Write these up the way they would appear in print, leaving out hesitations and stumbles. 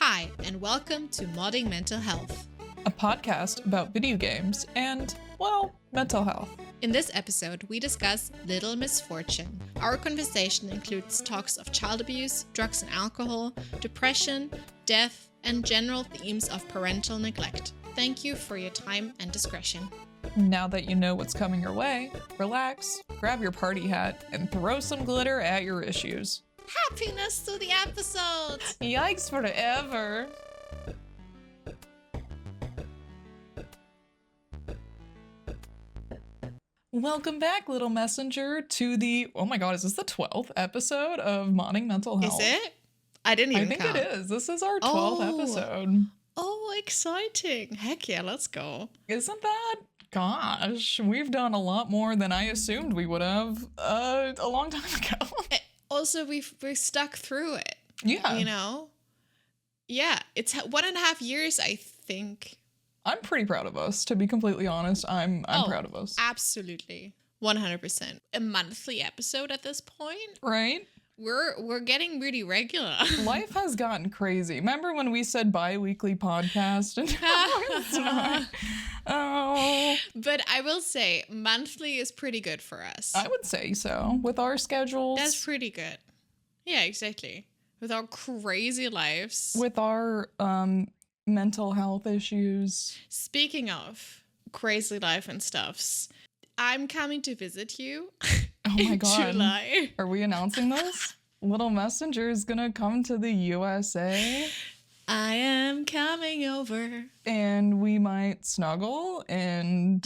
Hi, and welcome to Modding Mental Health, a podcast about video games and, well, mental health. In this episode, we discuss Little Misfortune. Our conversation includes talks of child abuse, drugs and alcohol, depression, death, and general themes of parental neglect. Thank you for your time and discretion. Now that you know what's coming your way, relax, grab your party hat, and throw some glitter at your issues. Happiness to the episode! Yikes forever! Welcome back, little messenger, to the, oh my god, is this the 12th episode of Modding Mental Health? Is it? I didn't even count. I think it is. This is our 12th episode. Oh, exciting. Heck yeah, let's go. Isn't that? Gosh, we've done a lot more than I assumed we would have a long time ago. Also, we've stuck through it. Yeah. You know? Yeah, it's 1.5 years, I think. I'm pretty proud of us, to be completely honest. I'm proud of us. Absolutely. 100%. A monthly episode at this point. Right? We're getting really regular. Life has gotten crazy. Remember when we said bi-weekly podcast? And it's not. Oh. But I will say, monthly is pretty good for us. I would say so. With our schedules. That's pretty good. Yeah, exactly. With our crazy lives. With our mental health issues. Speaking of crazy life and stuffs, I'm coming to visit you. Oh my god. July. Are we announcing this? Little Messenger is gonna come to the USA. I am coming over. And we might snuggle and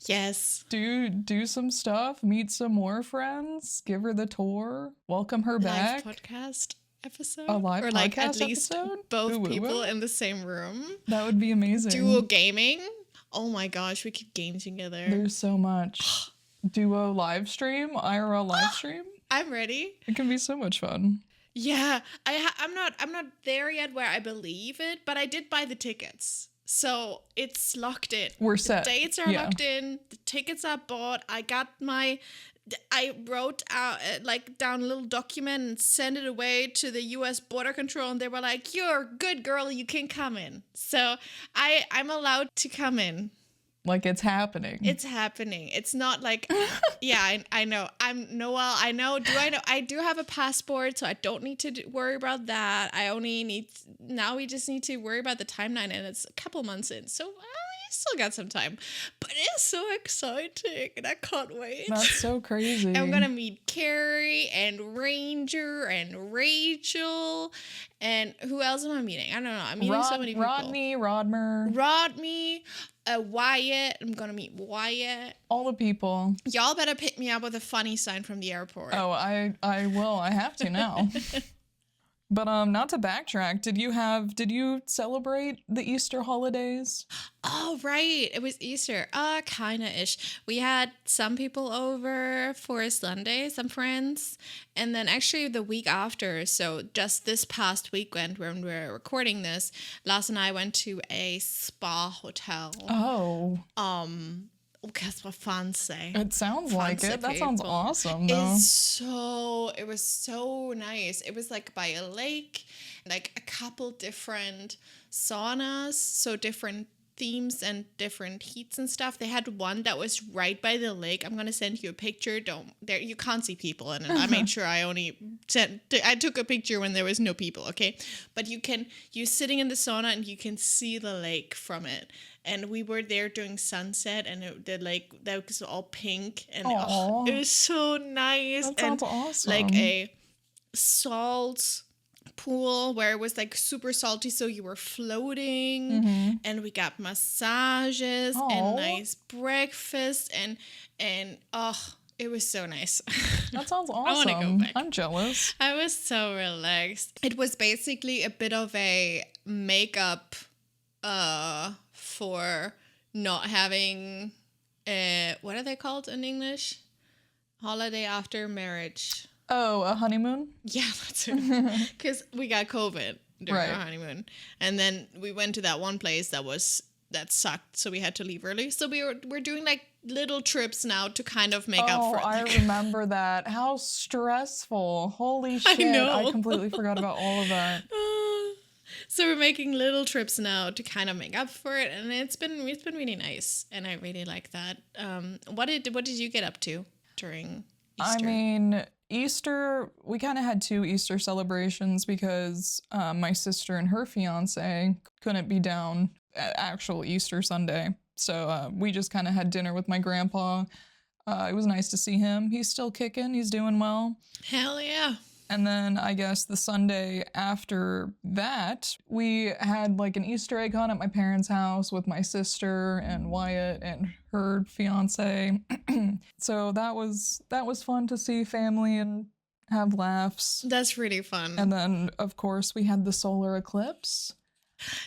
yes. Do some stuff, meet some more friends, give her the tour, welcome her back. Live podcast episode? A live or podcast like at least episode? both people in the same room. That would be amazing. Duo gaming. Oh my gosh, we could game together. There's so much. Duo live stream, IRL live stream. I'm ready. It can be so much fun. Yeah, I'm not there yet where I believe it, but I did buy the tickets. So it's locked in. We're set. The dates are locked in. The tickets are bought. I wrote out down a little document and sent it away to the US border control, and they were like, "You're a good girl, you can come in." So I'm allowed to come in. Like it's happening. It's happening. It's not like, yeah, I know. I'm Noel. I know. I do have a passport, so I don't need to worry about that. Now we just need to worry about the timeline, and it's a couple months in. So I still got some time. But it's so exciting, and I can't wait. That's so crazy. I'm going to meet Carrie and Ranger and Rachel. And who else am I meeting? I don't know. I'm meeting so many people. Rodney. Wyatt. I'm gonna meet Wyatt. All the people. Y'all better pick me up with a funny sign from the airport. Oh, I will. I have to now. But not to backtrack, did you celebrate the Easter holidays? Oh, right. It was Easter. Kinda-ish. We had some people over for Sunday, some friends. And then actually the week after, so just this past weekend when we're recording this, Lars and I went to a spa hotel. Oh. That's what fans say. It sounds like it. That sounds awesome, though. It was so nice. It was like by a lake, like a couple different saunas, so different themes and different heats and stuff. They had one that was right by the lake. I'm gonna send you a picture. You can't see people in it. I made sure I took a picture when there was no people, okay? But you're sitting in the sauna and you can see the lake from it. And we were there during sunset, and the lake that was all pink, and it was so nice. That sounds awesome. Like a salt pool where it was like super salty, so you were floating, and we got massages and nice breakfast, and it was so nice. That sounds awesome. I want to go back. I'm jealous. I was so relaxed. It was basically a bit of a makeup for not having what are they called in English? Holiday after marriage. Oh, a honeymoon? Yeah, that's it. Because we got COVID during our honeymoon. And then we went to that one place that sucked, so we had to leave early. So we're doing like little trips now to kind of make up for it. Oh, I remember that. How stressful. Holy shit. I know. I completely forgot about all of that. So we're making little trips now to kind of make up for it, and it's been really nice, and I really like that. What did you get up to during I Easter? mean, Easter, we kind of had two Easter celebrations because my sister and her fiance couldn't be down at actual Easter Sunday. So we just kind of had dinner with my grandpa. It was nice to see him. He's still kicking, he's doing well. Hell yeah. And then I guess the Sunday after that, we had like an Easter egg hunt at my parents' house with my sister and Wyatt and her fiance. So that was fun to see family and have laughs. That's really fun. And then of course we had the solar eclipse.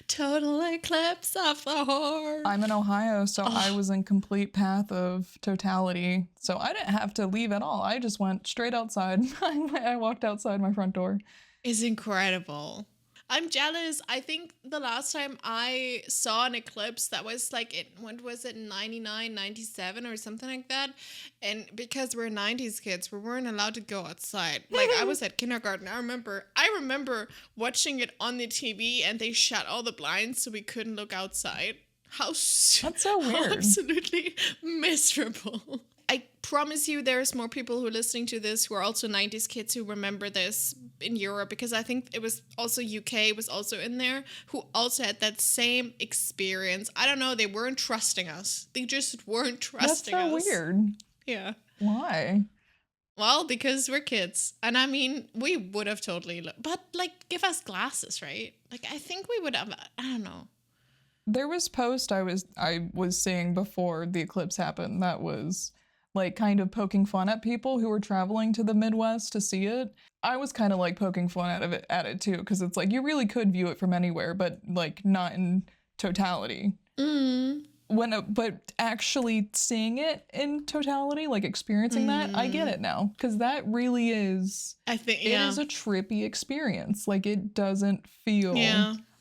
Total eclipse of the heart. I'm in Ohio, so I was in complete path of totality. So I didn't have to leave at all. I just went straight outside. I walked outside my front door. It's incredible. I'm jealous. I think the last time I saw an eclipse, that was like, when was it, 99, 97 or something like that? And because we're 90s kids, we weren't allowed to go outside. Like, I was at kindergarten. I remember watching it on the TV, and they shut all the blinds so we couldn't look outside. That's so weird. Absolutely miserable. I promise you there's more people who are listening to this who are also 90s kids who remember this in Europe, because I think it was also UK was also in there, who also had that same experience. I don't know, they weren't trusting us. They just weren't trusting us. That's so weird. Yeah. Why? Well, because we're kids. And I mean, we would have totally, but like, give us glasses, right? Like, I think we would have, I don't know. There was post I was seeing before the eclipse happened that was like kind of poking fun at people who were traveling to the Midwest to see it. I was kind of like poking fun at it too, because it's like you really could view it from anywhere, but like not in totality. But actually seeing it in totality, like experiencing that, I get it now, because that really is. I think it is a trippy experience. Like it doesn't feel.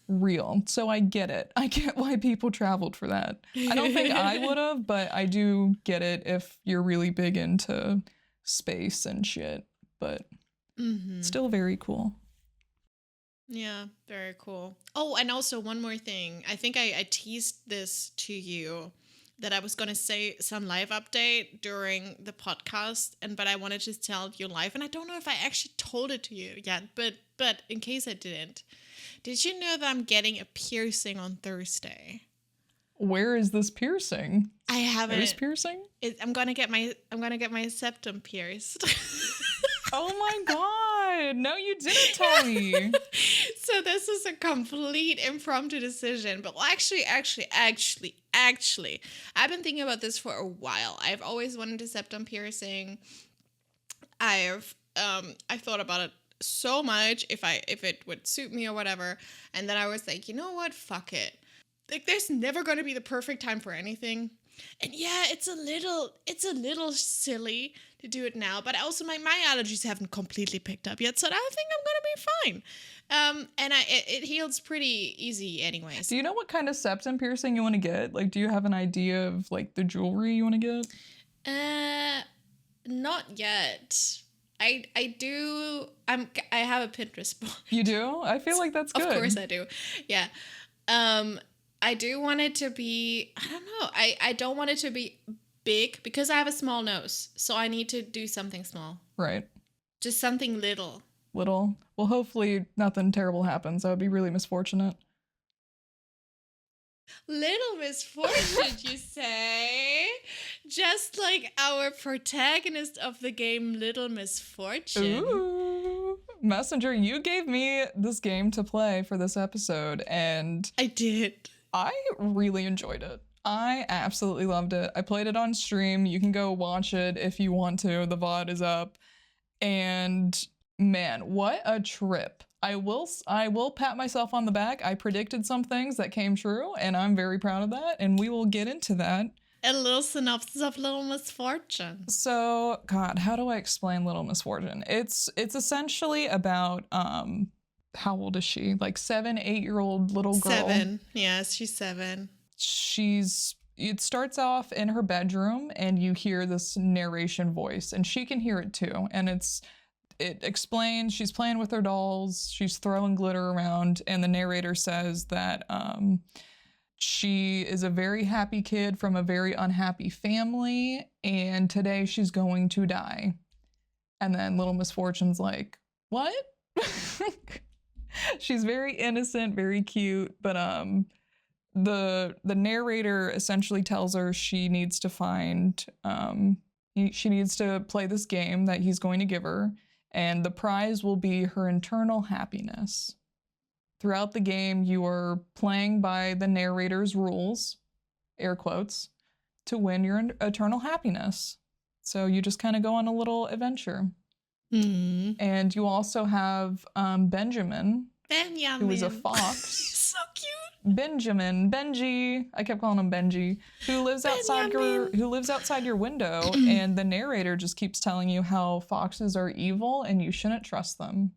Real. So I get it. I get why people traveled for that. I don't think I would have, but I do get it if you're really big into space and shit. But still very cool. Yeah, very cool. Oh, and also one more thing. I think I teased this to you, that I was going to say some live update during the podcast, but I wanted to tell you live, and I don't know if I actually told it to you yet, but in case I didn't. Did you know that I'm getting a piercing on Thursday? Where is this piercing? I haven't. There's piercing? I'm gonna get my septum pierced. Oh my god! No, you didn't tell me. So this is a complete impromptu decision, but actually, I've been thinking about this for a while. I've always wanted a septum piercing. I've thought about it so much, if it would suit me or whatever, and then I was like, you know what, fuck it. Like, there's never going to be the perfect time for anything, and yeah, it's a little silly to do it now, but also my allergies haven't completely picked up yet, so I think I'm gonna be fine. And it heals pretty easy anyways. Do you know what kind of septum piercing you want to get? Like, do you have an idea of like the jewelry you want to get? Not yet. I do. I have a Pinterest board. You do? I feel like that's good. Of course I do. Yeah. I do want it to be, I don't know. I don't want it to be big because I have a small nose. So I need to do something small. Right. Just something little. Little. Well, hopefully nothing terrible happens. That would be really misfortunate. Little misfortune, you say? Just like our protagonist of the game, Little Misfortune. Ooh. Messenger, you gave me this game to play for this episode, and I did. I really enjoyed it. I absolutely loved it. I played it on stream. You can go watch it if you want to. The VOD is up. And man, what a trip. I will pat myself on the back. I predicted some things that came true, and I'm very proud of that, and we will get into that. A little synopsis of Little Misfortune. So, God, how do I explain Little Misfortune? It's essentially about how old is she? Like 7, 8-year-old little girl. 7. Yes, she's 7. It starts off in her bedroom, and you hear this narration voice, and she can hear it too, and it's it explains she's playing with her dolls, she's throwing glitter around, and the narrator says that she is a very happy kid from a very unhappy family, and today she's going to die. And then Little Misfortune's like, what? She's very innocent, very cute, but the narrator essentially tells her she needs to find she needs to play this game that he's going to give her, and the prize will be her internal happiness. Throughout the game, you are playing by the narrator's rules, air quotes, to win your eternal happiness. So you just kind of go on a little adventure. Mm. And you also have Benjamin, who is a fox. So cute. Benji, I kept calling him Benji, who lives outside your window, and the narrator just keeps telling you how foxes are evil and you shouldn't trust them.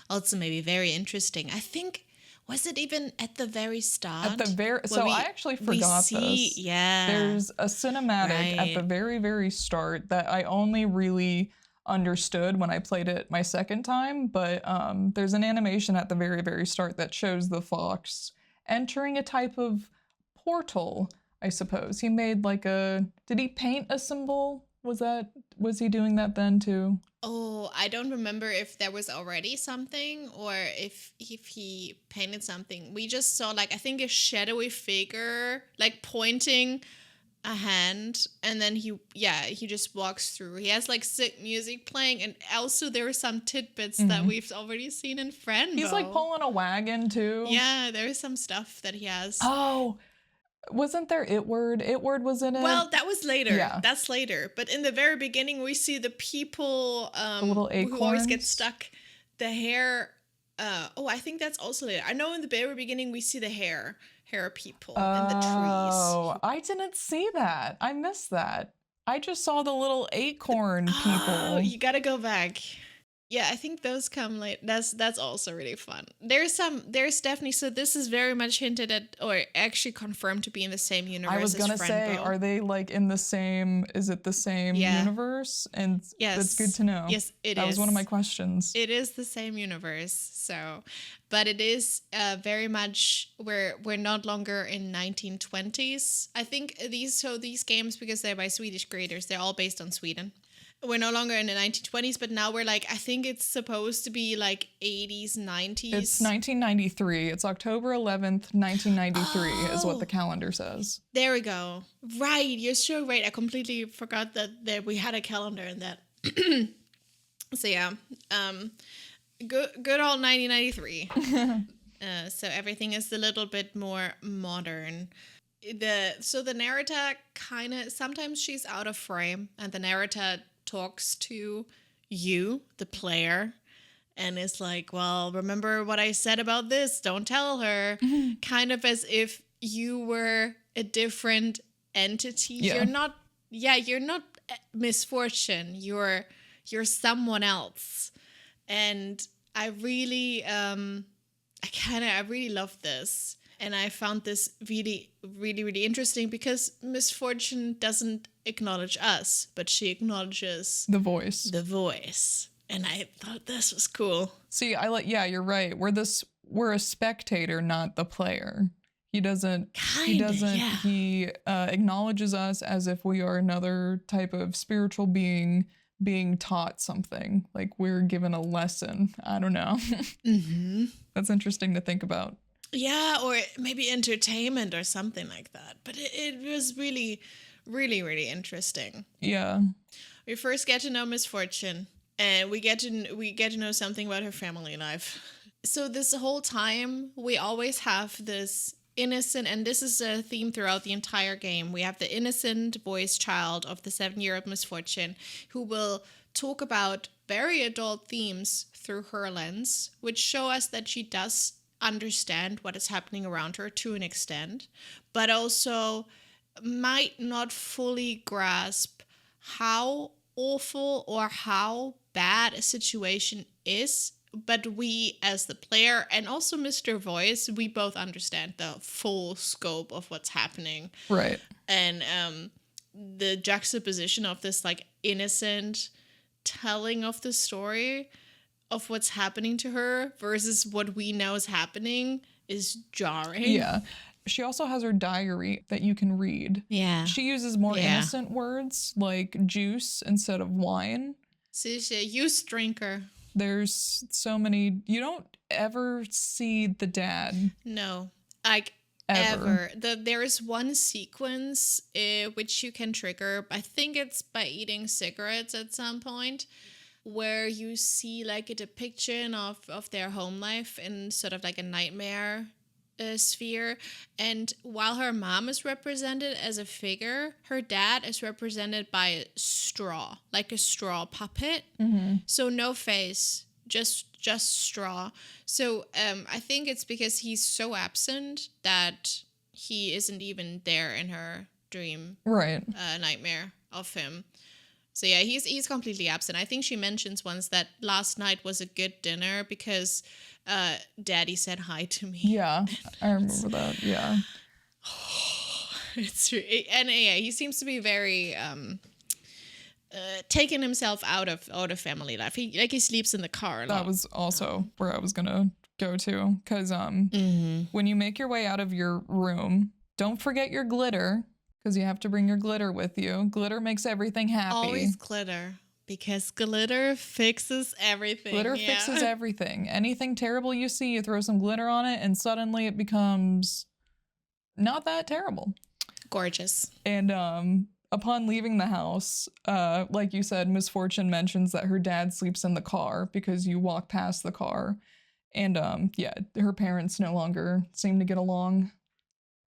Also maybe very interesting. I think, was it even at the very start? I actually forgot this. Yeah. There's a cinematic at the very, very start that I only really understood when I played it my second time, but there's an animation at the very, very start that shows the fox entering a type of portal, I suppose. He made did he paint a symbol? Was he doing that then too? Oh, I don't remember if there was already something or if he painted something. We just saw I think a shadowy figure pointing a hand, and then he just walks through. He has sick music playing, and also there are some tidbits that we've already seen in Friendbo. He's pulling a wagon too. Yeah, there is some stuff that he has. Oh, wasn't there Itward? Itward was in it. Well, that was later. Yeah. That's later. But in the very beginning, we see the people the little acorns who always get stuck. The hair. I think that's also later. I know in the very beginning we see the hair people in the trees. Oh, I didn't see that. I missed that. I just saw the little acorn people. Oh, you gotta go back. Yeah, I think those come late. That's also really fun. There's definitely, so this is very much hinted at, or actually confirmed to be in the same universe. I was gonna say, are they in the same? Is it the same universe? And yes, that's good to know. Yes, it is. That was one of my questions. It is the same universe. So, but it is very much we're not longer in 1920s. I think these games, because they're by Swedish creators, they're all based on Sweden. We're no longer in the 1920s, but now we're I think it's supposed to be 80s, 90s. It's 1993. It's October 11th, 1993 is what the calendar says. There we go. Right. You're so right. I completely forgot that we had a calendar in that. So yeah, good old 1993. So everything is a little bit more modern. The narrator kind of, sometimes she's out of frame, and the narrator talks to you, the player, and is well, remember what I said about this, don't tell her. Kind of as if you were a different entity. You're not Misfortune, you're someone else. And I really I really love this. And I found this really, really, really interesting because Misfortune doesn't acknowledge us, but she acknowledges the voice. And I thought this was cool. See, you're right. We're a spectator, not the player. He acknowledges us as if we are another type of spiritual being taught something. We're given a lesson. I don't know. That's interesting to think about. Yeah, or maybe entertainment or something like that. But it was really, really, really interesting. Yeah. We first get to know Misfortune, and we get to know something about her family life. So this whole time, we always have this innocent, and this is a theme throughout the entire game. We have the innocent voice child of the 7-year-old Misfortune who will talk about very adult themes through her lens, which show us that she does understand what is happening around her to an extent, but also might not fully grasp how awful or how bad a situation is. But we, as the player, and also Mr. Voice, we both understand the full scope of what's happening. Right. And the juxtaposition of this innocent telling of the story of what's happening to her versus what we know is happening is jarring. Yeah. She also has her diary that you can read. Yeah. She uses more innocent words like juice instead of wine. She's a juice drinker. There's so many. You don't ever see the dad. No. Like, ever. There is one sequence which you can trigger. I think it's by eating cigarettes at some point, where you see like a depiction of their home life in sort of like a nightmare sphere. And while her mom is represented as a figure, her dad is represented by a straw, like a straw puppet. So no face, just straw. So I think it's because he's so absent that he isn't even there in her dream, nightmare of him. So yeah, he's completely absent. I think she mentions once that last night was a good dinner because Daddy said hi to me. Yeah, I remember that. Yeah. It's and yeah, he seems to be very taking himself out of family life. He sleeps in the car a lot. That was also where I was gonna go to, because when you make your way out of your room, don't forget your glitter, because you have to bring your glitter with you. Glitter makes everything happy. Always glitter. Because glitter fixes everything. Glitter fixes everything. Anything terrible you see, you throw some glitter on it, and suddenly it becomes not that terrible. Gorgeous. And upon leaving the house, like you said, Misfortune mentions that her dad sleeps in the car because you walk past the car. And yeah, her parents no longer seem to get along.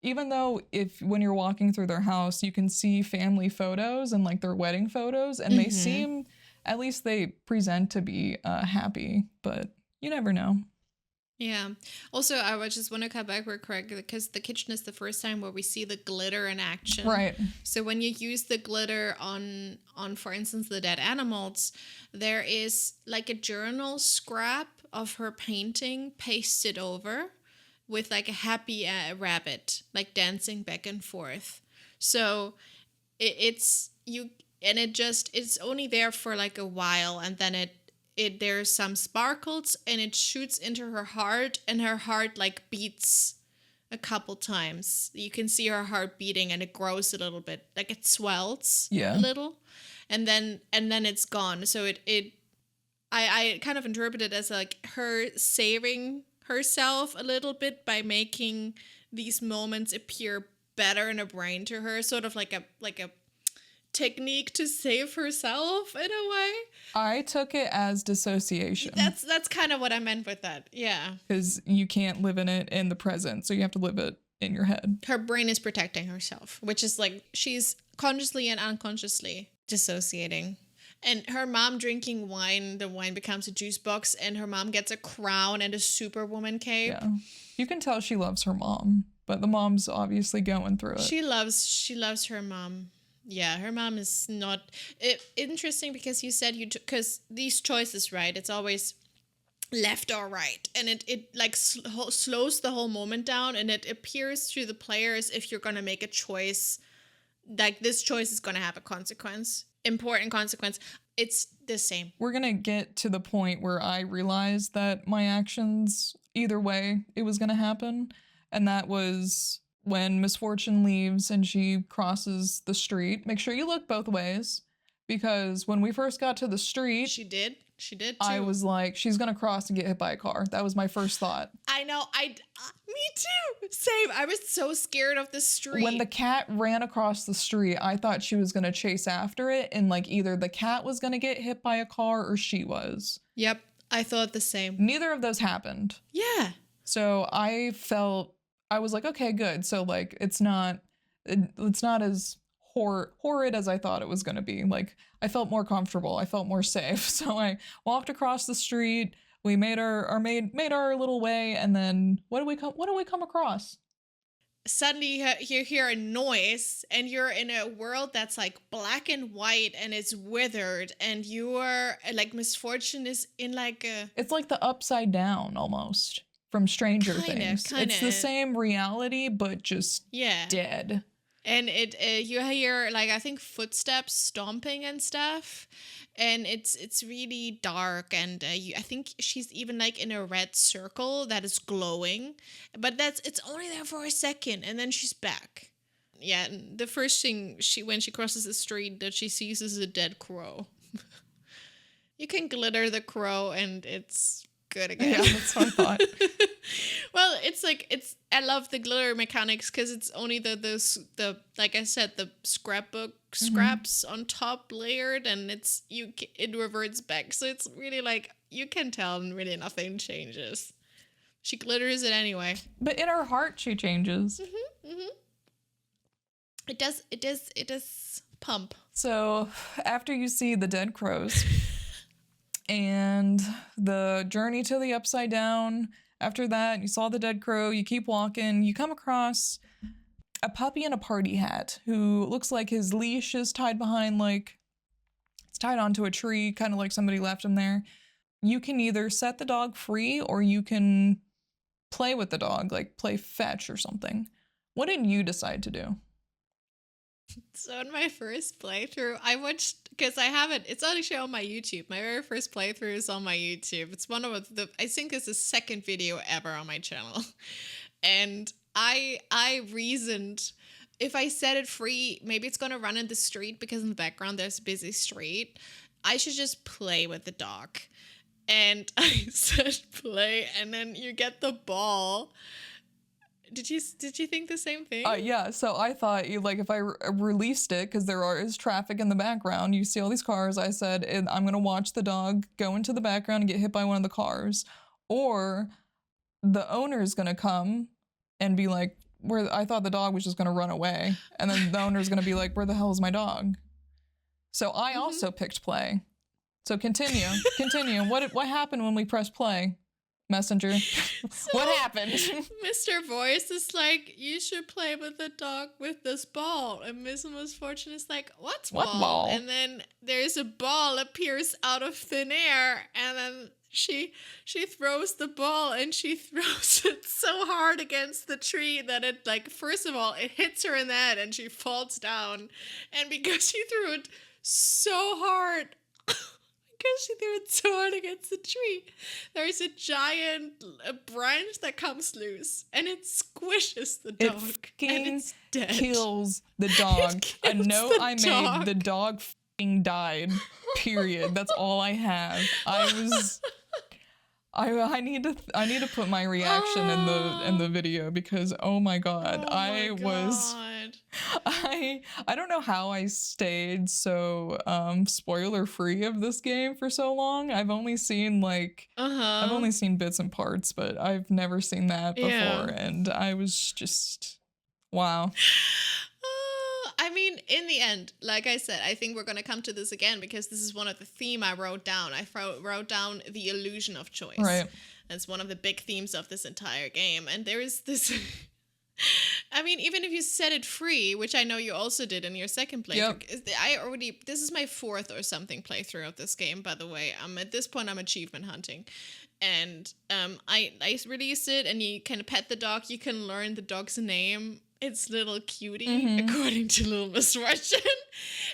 Even though when you're walking through their house, you can see family photos and like their wedding photos, and they seem, at least they present to be happy, but you never know. Yeah. Also, I would just want to come back real quick because the kitchen is the first time where we see the glitter in action. Right. So when you use the glitter on for instance, the dead animals, there is like a journal scrap of her painting pasted over with like a happy rabbit, like dancing back and forth. So it's only there for like a while, and then there's some sparkles, and it shoots into her heart, and her heart like beats a couple times. You can see her heart beating, and it grows a little bit, like it swells a little, and then it's gone. So I kind of interpret it as like her saving herself a little bit by making these moments appear better in her brain to her, sort of like a technique to save herself in a way. I took it as dissociation. That's kind of what I meant with that. Yeah. Because you can't live in it in the present, so you have to live it in your head. Her brain is protecting herself, which is like she's consciously and unconsciously dissociating. And her mom drinking wine, the wine becomes a juice box, and her mom gets a crown and a superwoman cape. Yeah. You can tell she loves her mom, but the mom's obviously going through it. She loves her mom. Yeah, her mom is not... interesting because you said because these choices, right, it's always left or right. And it like slows the whole moment down, and it appears to the players if you're going to make a choice, like this choice is going to have a consequence. Important consequence. It's the same. We're gonna get to the point where I realized that my actions, either way, it was gonna happen. And that was when Misfortune leaves and she crosses the street. Make sure you look both ways, because when we first got to the street, she did too. I was like, she's gonna cross and get hit by a car. That was my first thought. I know. Me too. Same. I was so scared of the street. When the cat ran across the street, I thought she was gonna chase after it, and like either the cat was gonna get hit by a car or she was. Yep. I thought the same. Neither of those happened. Yeah. So I was like, okay, good. So like it's not as horrid as I thought it was going to be. Like I felt more comfortable. I felt more safe. So I walked across the street. We made our little way, and then what do we come across? Suddenly you hear a noise, and you're in a world that's like black and white, and it's withered, and you are like Misfortune is in like a... It's like the Upside Down almost from Stranger Things. Kinda. It's the same reality, but just dead. And it you hear like I think footsteps stomping and stuff, and it's really dark, and I think she's even like in a red circle that is glowing, but it's only there for a second, and then she's back. Yeah, and the first thing when she crosses the street that she sees is a dead crow. You can glitter the crow and it's good again. Yeah, that's what I thought. Well, I love the glitter mechanics because it's only the like I said, the scrapbook scraps on top layered, and it reverts back. So it's really like you can tell and really nothing changes. She glitters it anyway. But in her heart she changes. It does pump. So after you see the dead crows and the journey to the upside down, after that you saw the dead crow, you keep walking, you come across a puppy in a party hat who looks like his leash is tied behind, like it's tied onto a tree, kind of like somebody left him there. You can either set the dog free or you can play with the dog, like play fetch or something. What did you decide to do? So in my first playthrough, I watched, because it's actually on my YouTube. My very first playthrough is on my YouTube. It's one of I think it's the second video ever on my channel. And I reasoned, if I set it free, maybe it's going to run in the street because in the background there's a busy street. I should just play with the dog. And I said play, and then you get the ball. Did you think the same thing? Yeah, so I thought if I released it, because is traffic in the background, you see all these cars, I said I'm gonna watch the dog go into the background and get hit by one of the cars, or the owner's gonna come and be like, I thought the dog was just gonna run away, and then the owner's gonna be like, where the hell is my dog? So I also picked play. So continue. What happened when we pressed play? Messenger. So, what happened? Mr. Voice is like, you should play with the dog with this ball. And Miss Misfortune is like, what ball? And then there's a ball appears out of thin air, and then she throws the ball, and she throws it so hard against the tree that it, like, first of all, it hits her in the head and she falls down. And because she threw it so hard, because she threw it so hard against the tree, there's a giant branch that comes loose, and it squishes the dog, and it's dead. Kills the dog. A note I made: the dog f***ing died. Period. That's all I have. I need to put my reaction in the video, because oh my god, I don't know how I stayed so spoiler free of this game for so long. I've only seen I've only seen bits and parts, but I've never seen that before, and I was just wow. I mean, in the end, like I said, I think we're going to come to this again, because this is one of the theme I wrote down. I wrote down the illusion of choice. Right. That's one of the big themes of this entire game. And there is this... I mean, even if you set it free, which I know you also did in your second playthrough. Yep. This is my fourth or something playthrough of this game, by the way. At this point, I'm achievement hunting. And I released it, and you can pet the dog. You can learn the dog's name. It's Little Cutie, according to Little Misfortune.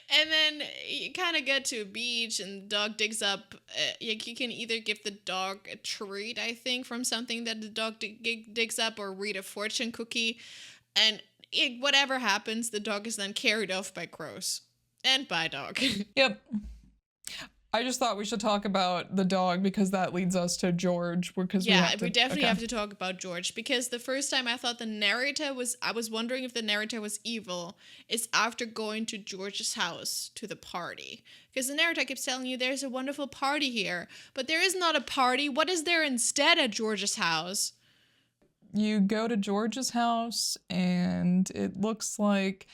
And then you kind of get to a beach, and the dog digs up. You can either give the dog a treat, I think, from something that the dog digs up, or read a fortune cookie. And whatever happens, the dog is then carried off by crows. And by dog. Yep. I just thought we should talk about the dog, because that leads us to George. Because we definitely have to talk about George, because the first time I thought I was wondering if the narrator was evil, is after going to George's house to the party. Because the narrator keeps telling you there's a wonderful party here, but there is not a party. What is there instead at George's house? You go to George's house, and it looks like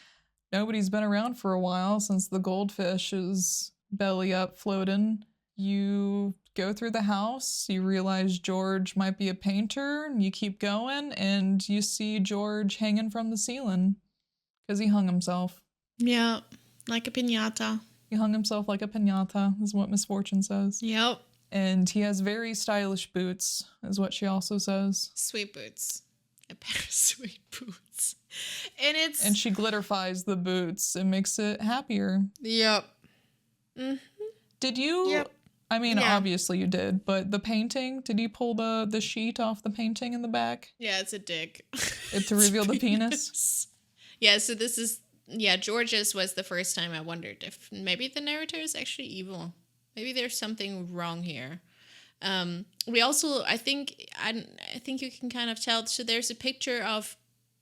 nobody's been around for a while since the goldfish is belly up floating. You go through the house, you realize George might be a painter, and you keep going, and you see George hanging from the ceiling because he hung himself. Yeah, like a piñata. He hung himself like a piñata, is what Misfortune says. Yep. And he has very stylish boots, is what she also says. Sweet boots. a pair of suede boots. And And she glitterifies the boots and makes it happier. Yep. Mm, Did you? yep. I mean, Yeah. obviously you did, but the painting, did you pull the sheet off the painting in the back? Yeah, it's a dick. It to reveal the penis? Yeah, so this is, George's was the first time I wondered if maybe the narrator is actually evil. Maybe there's something wrong here. We also, I think you can kind of tell. So there's a picture of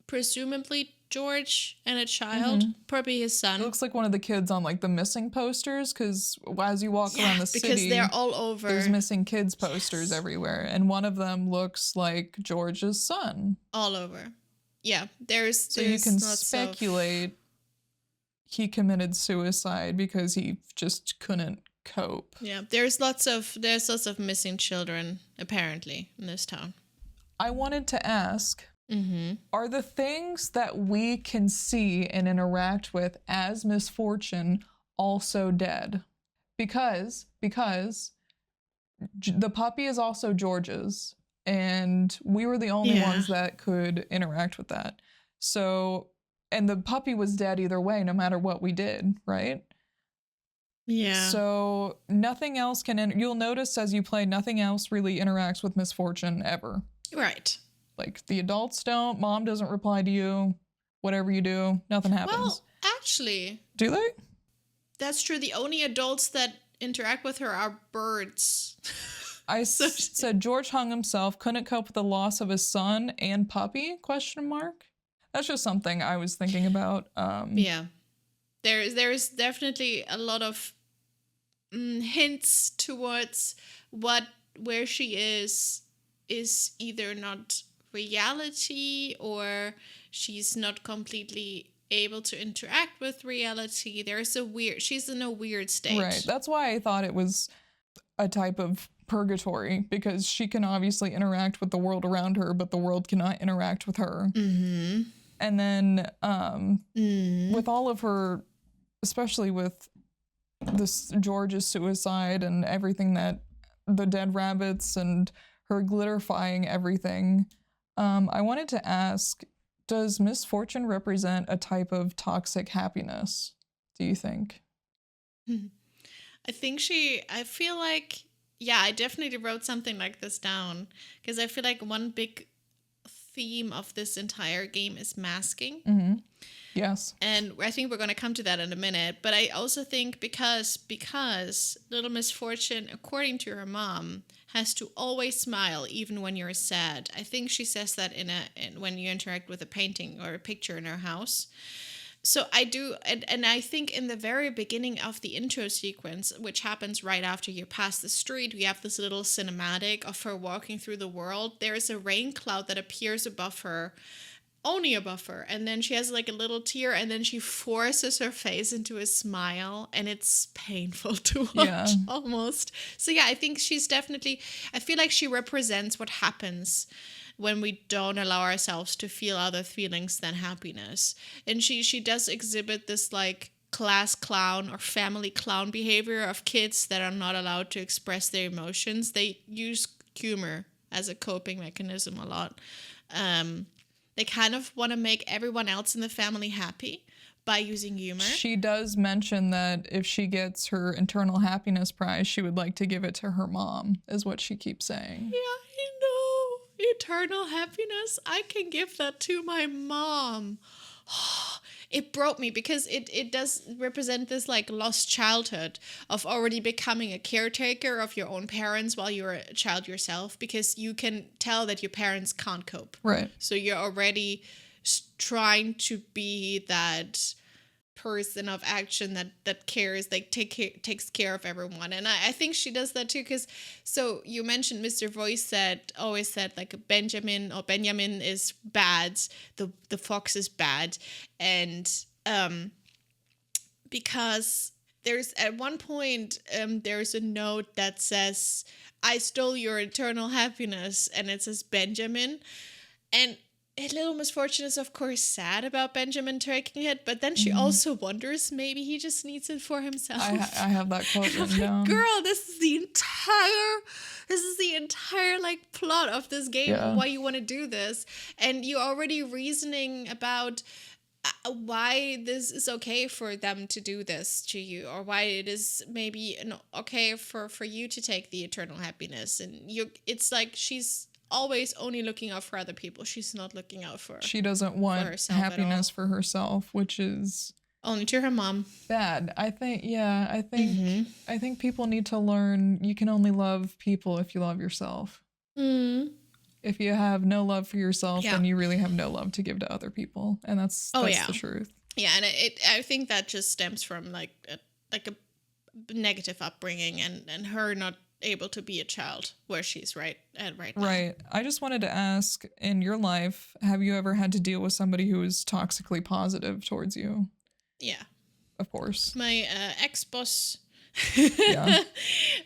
presumably George and a child, probably his son. It looks like one of the kids on like the missing posters, because as you walk around the city, because they're all over. There's missing kids posters everywhere, and one of them looks like George's son. All over. Yeah, there's so you can speculate he committed suicide because he just couldn't cope. Yeah, there's lots of missing children apparently in this town. I wanted to ask, are the things that we can see and interact with as Misfortune also dead? Because the puppy is also George's, and we were the only ones that could interact with that. So, and the puppy was dead either way, no matter what we did, right? Yeah. So nothing else can, you'll notice as you play, nothing else really interacts with Misfortune ever. Right. Like the adults don't, mom doesn't reply to you, whatever you do, nothing happens. Well, actually. Do they? That's true. The only adults that interact with her are birds. I said George hung himself, couldn't cope with the loss of his son and puppy, ? That's just something I was thinking about. Yeah. There's definitely a lot of hints towards where she is either not reality, or she's not completely able to interact with reality. She's in a weird state. Right. That's why I thought it was a type of purgatory, because she can obviously interact with the world around her, but the world cannot interact with her. Mm-hmm. And then with all of her, especially with this George's suicide and everything, that the dead rabbits and her glitterifying everything, I wanted to ask, does Misfortune represent a type of toxic happiness, do you think? I feel like, I definitely wrote something like this down, because I feel like one big theme of this entire game is masking. Mm-hmm. Yes. And I think we're going to come to that in a minute. But I also think because Little Misfortune, according to her mom, has to always smile even when you're sad. I think she says that when you interact with a painting or a picture in her house. So I do, and I think in the very beginning of the intro sequence, which happens right after you pass the street, we have this little cinematic of her walking through the world. There is a rain cloud that appears above her, only above her, and then she has like a little tear, and then she forces her face into a smile, and it's painful to watch almost. So I think I feel like she represents what happens when we don't allow ourselves to feel other feelings than happiness. And she does exhibit this like class clown or family clown behavior of kids that are not allowed to express their emotions. They use humor as a coping mechanism a lot. They kind of want to make everyone else in the family happy by using humor. She does mention that if she gets her internal happiness prize, she would like to give it to her mom, is what she keeps saying. Yeah, I know. Eternal happiness. I can give that to my mom. It broke me, because it does represent this like lost childhood of already becoming a caretaker of your own parents while you're a child yourself, because you can tell that your parents can't cope. Right. So you're already trying to be that person of action that cares, like takes care of everyone. And I think she does that too, because so you mentioned Mr. Voice always said like Benjamin is bad, the fox is bad, and because there's at one point there's a note that says, "I stole your eternal happiness," and it says Benjamin, and Little Misfortune is, of course, sad about Benjamin taking it, but then she Mhm. also wonders maybe he just needs it for himself. I have that quote And I'm written like, down. girl, this is the entire like plot of this game and Yeah. why you want to do this, and you're already reasoning about why this is okay for them to do this to you, or why it is maybe okay for you to take the eternal happiness, and it's like she's always only looking out for other people. She's not looking out for She doesn't want herself at all. happiness for herself, which is Only to her mom. bad. I think Mm-hmm. I think people need to learn you can only love people if you love yourself. Mm. If you have no love for yourself, Yeah. then you really have no love to give to other people, and that's yeah. the truth. Yeah, and I think that just stems from like a negative upbringing, and her not able to be a child where she's right now. Right. I just wanted to ask, in your life, have you ever had to deal with somebody who is toxically positive towards you? Yeah. Of course. My ex-boss. Yeah.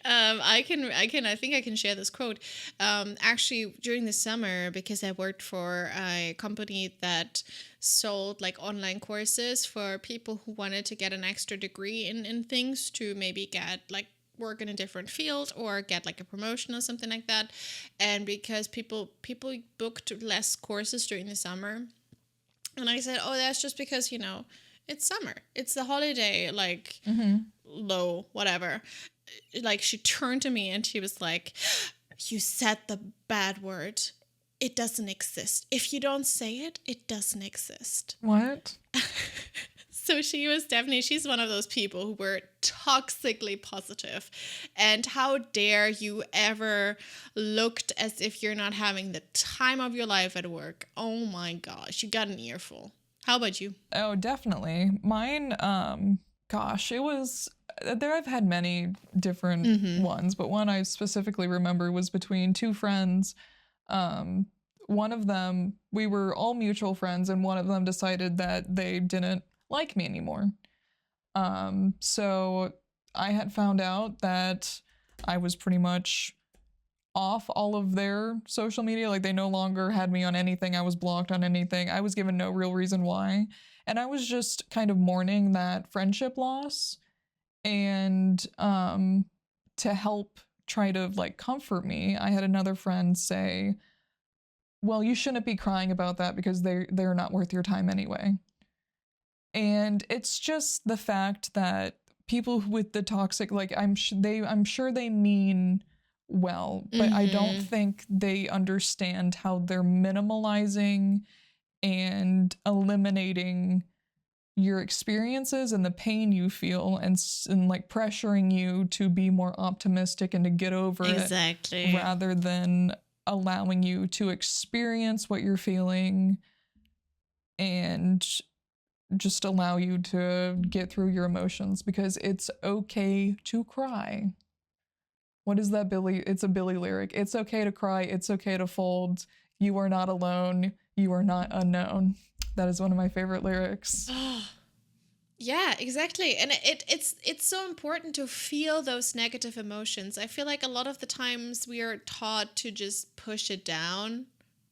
I think I can share this quote. Actually, during the summer, because I worked for a company that sold like online courses for people who wanted to get an extra degree in things to maybe get like work in a different field or get like a promotion or something like that. And because people booked less courses during the summer, and I said, oh, that's just because, it's summer. It's the holiday, like, low, whatever. Like, she turned to me and she was like, you said the bad word. It doesn't exist. If you don't say it, it doesn't exist. What? So she's one of those people who were toxically positive. And how dare you ever looked as if you're not having the time of your life at work. Oh my gosh, you got an earful. How about you? Oh, definitely. Mine, gosh, it was there. I've had many different ones, but one I specifically remember was between two friends. One of them, we were all mutual friends, and one of them decided that they didn't like me anymore. So I had found out that I was pretty much off all of their social media. Like, they no longer had me on anything. I was blocked on anything. I was given no real reason why. And I was just kind of mourning that friendship loss. And to help try to like comfort me, I had another friend say, well, you shouldn't be crying about that because they're not worth your time anyway. And it's just the fact that people with the toxic, like, I'm sure they mean well, but I don't think they understand how they're minimalizing and eliminating your experiences and the pain you feel, and like pressuring you to be more optimistic and to get over Exactly. it, rather than allowing you to experience what you're feeling and just allow you to get through your emotions, because it's okay to cry. What is that, Billy? It's a Billy lyric. It's okay to cry. It's okay to fold. You are not alone. You are not unknown. That is one of my favorite lyrics. Yeah, exactly. And it's so important to feel those negative emotions. I feel like a lot of the times we are taught to just push it down.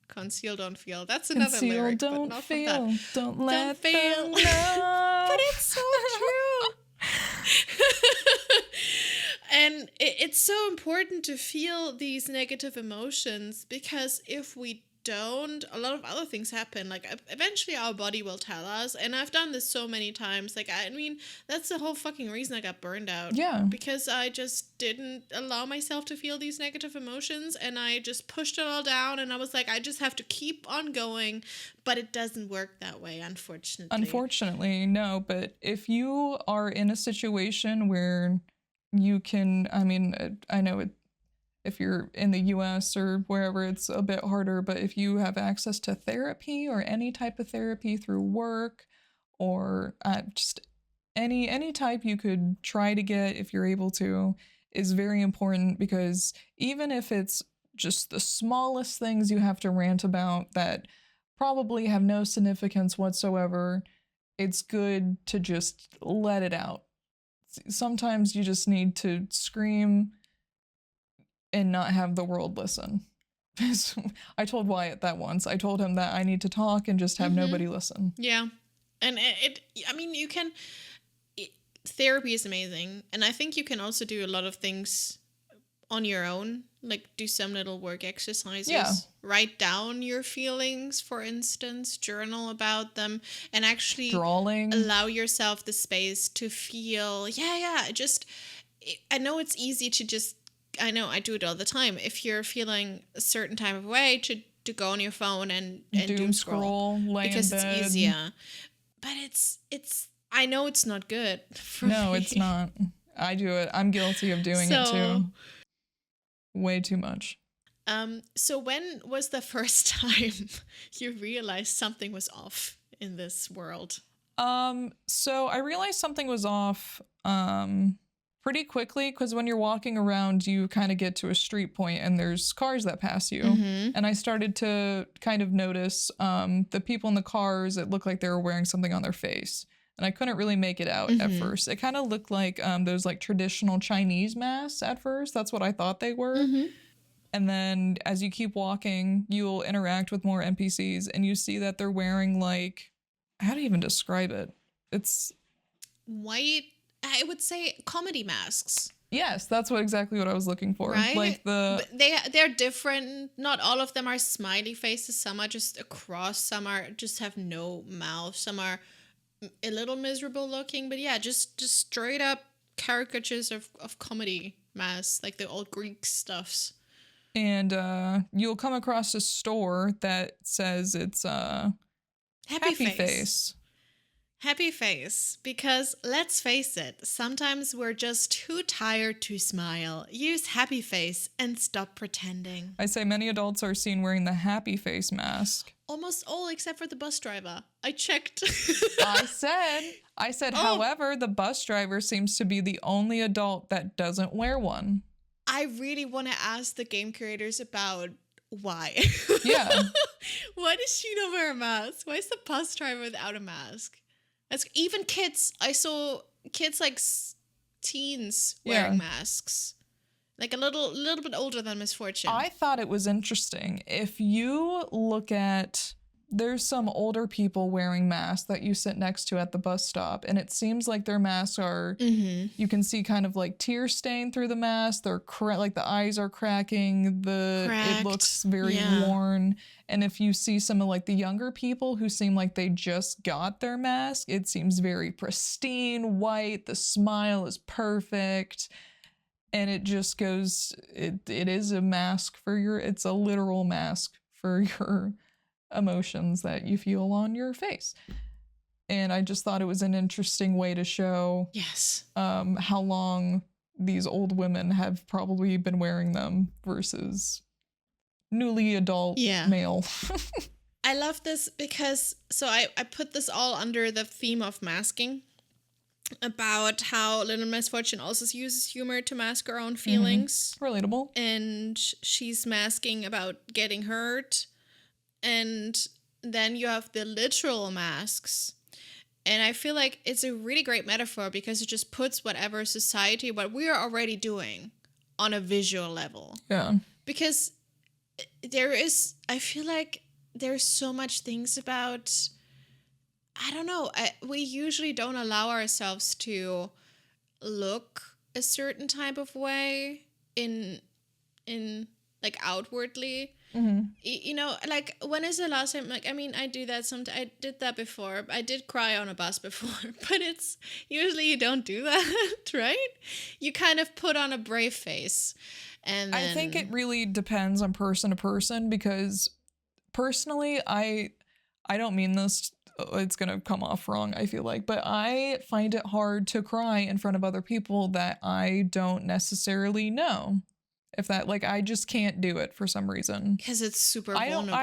Conceal, don't feel. That's another Conceal, lyric, don't but not feel. from that. Don't let feel. them know. But it's so true. And it's so important to feel these negative emotions, because if we don't, a lot of other things happen. Like, eventually our body will tell us. And I've done this so many times. Like, I mean, that's the whole fucking reason I got burned out. Yeah. Because I just didn't allow myself to feel these negative emotions, and I just pushed it all down, and I was like, I just have to keep on going. But it doesn't work that way, unfortunately. Unfortunately, no. But if you are in a situation where you can, I mean, I know if you're in the US or wherever, it's a bit harder, but if you have access to therapy or any type of therapy through work, or just any type you could try to get, if you're able to, is very important, because even if it's just the smallest things you have to rant about that probably have no significance whatsoever, it's good to just let it out. Sometimes you just need to scream and not have the world listen. I told Wyatt that once. I told him that I need to talk and just have nobody listen. Yeah. And I mean, you can, therapy is amazing. And I think you can also do a lot of things on your own, like do some little work exercises. Yeah. Write down your feelings, for instance, journal about them, and actually Drawing. allow yourself the space to feel. Just, I know it's easy to just, I know I do it all the time. If you're feeling a certain type of way, to go on your phone and doom scroll lay because in bed. it's easier. But it's I know it's not good for No, me. it's not. I do it. I'm guilty of doing it too. Way too much. So when was the first time you realized something was off in this world? So I realized something was off pretty quickly, because when you're walking around, you kind of get to a street point and there's cars that pass you. And I started to kind of notice the people in the cars, it looked like they were wearing something on their face. And I couldn't really make it out at first. It kind of looked like those like traditional Chinese masks at first. That's what I thought they were. And then as you keep walking, you'll interact with more NPCs and you see that they're wearing like, how do you even describe it? It's white, I would say comedy masks. Yes, that's exactly what I was looking for. Right? Like But they're different. Not all of them are smiley faces. Some are just a cross. Some are just have no mouth. Some are a little miserable looking. But yeah, just straight up caricatures of comedy masks, like the old Greek stuffs. And you'll come across a store that says it's Happy Face. Happy face, because let's face it, sometimes we're just too tired to smile. Use happy face and stop pretending. I say many adults are seen wearing the happy face mask. Almost all except for the bus driver. I checked. I said, however, the bus driver seems to be the only adult that doesn't wear one. I really want to ask the game creators about why. Yeah. Why does she not wear a mask? Why is the bus driver without a mask? That's even kids. I saw kids like teens wearing masks, like a little bit older than Misfortune. I thought it was interesting. If you look at, there's some older people wearing masks that you sit next to at the bus stop, and it seems like their masks are, you can see kind of like tear stain through the mask. They're like the eyes are cracking. It looks very worn. And if you see some of like the younger people who seem like they just got their mask, it seems very pristine, white. The smile is perfect. And it just goes, it is a mask for it's a literal mask for your emotions that you feel on your face. And I just thought it was an interesting way to show how long these old women have probably been wearing them versus newly adult male. I love this because, so I put this all under the theme of masking, about how Little Misfortune also uses humor to mask her own feelings. Relatable. And she's masking about getting hurt. And then you have the literal masks. And I feel like it's a really great metaphor because it just puts what we are already doing on a visual level. Yeah. Because I feel like there's so much things about, I don't know, we usually don't allow ourselves to look a certain type of way in like outwardly. You know, like, when is the last time, like, I mean, I do that sometimes. I did that before. I did cry on a bus before, but it's usually you don't do that, right? You kind of put on a brave face. And then, I think it really depends on person to person, because personally, I don't mean this, it's gonna come off wrong, I feel like, but I find it hard to cry in front of other people that I don't necessarily know. If that, like, I just can't do it for some reason. Because it's super vulnerable.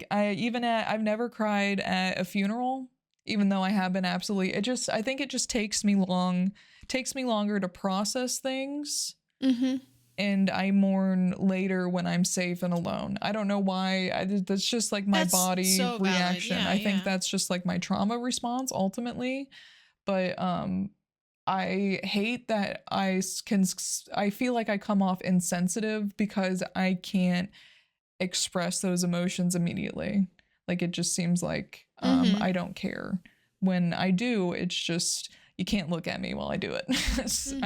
I've never cried at a funeral, even though I have been absolutely, I think it just takes me longer to process things. And I mourn later when I'm safe and alone. I don't know why. That's just like my body reaction. I think that's just like my trauma response ultimately. But I hate that I feel like I come off insensitive because I can't express those emotions immediately. Like, it just seems like Mm-hmm. I don't care. When I do, it's just you can't look at me while I do it. Mm-hmm.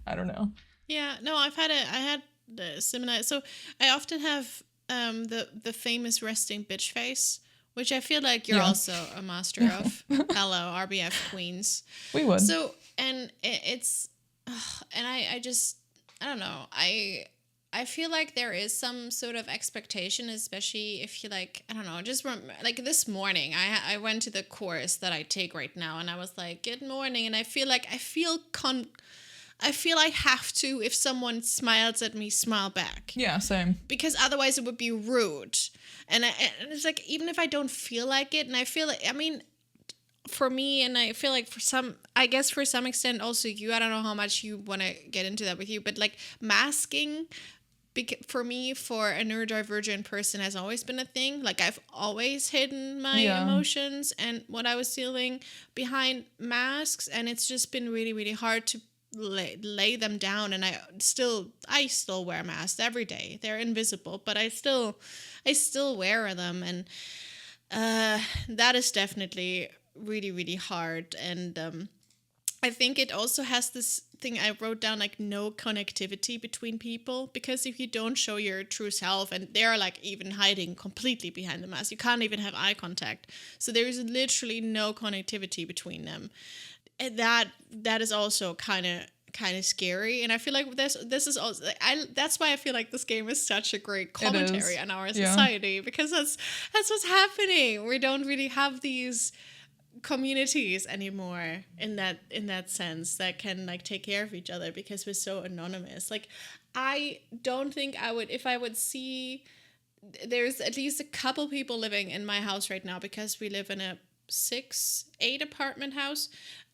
I don't know. Yeah, no, I had the similar. So I often have the famous resting bitch face, which I feel like you're Yeah. also a master of. Hello, RBF queens. We would. So and it's, and I just, I don't know, I feel like there is some sort of expectation, especially if you like, I don't know, just like this morning, I went to the course that I take right now, and I was like, good morning, and I feel like I feel I have to, if someone smiles at me, smile back. Yeah, same. Because otherwise it would be rude. And it's like, even if I don't feel like it, and I feel like, I mean, for me, and I feel like for some, I guess for some extent also you, I don't know how much you want to get into that with you, but like masking, for me, for a neurodivergent person, has always been a thing. Like, I've always hidden my emotions and what I was feeling behind masks, and it's just been really, really hard to lay them down. And I still wear masks every day. They're invisible, but I still wear them, and that is definitely really, really hard. And I think it also has this thing I wrote down, like no connectivity between people, because if you don't show your true self, and they're like even hiding completely behind the mask, you can't even have eye contact. So there is literally no connectivity between them. And that is also kind of scary. And I feel like this is also, that's why I feel like this game is such a great commentary on our society, because that's what's happening. We don't really have these communities anymore in that sense that can like take care of each other, because we're so anonymous. Like, I don't think I would, if I would see, there's at least a couple people living in my house right now, because we live in a 6-8 apartment house.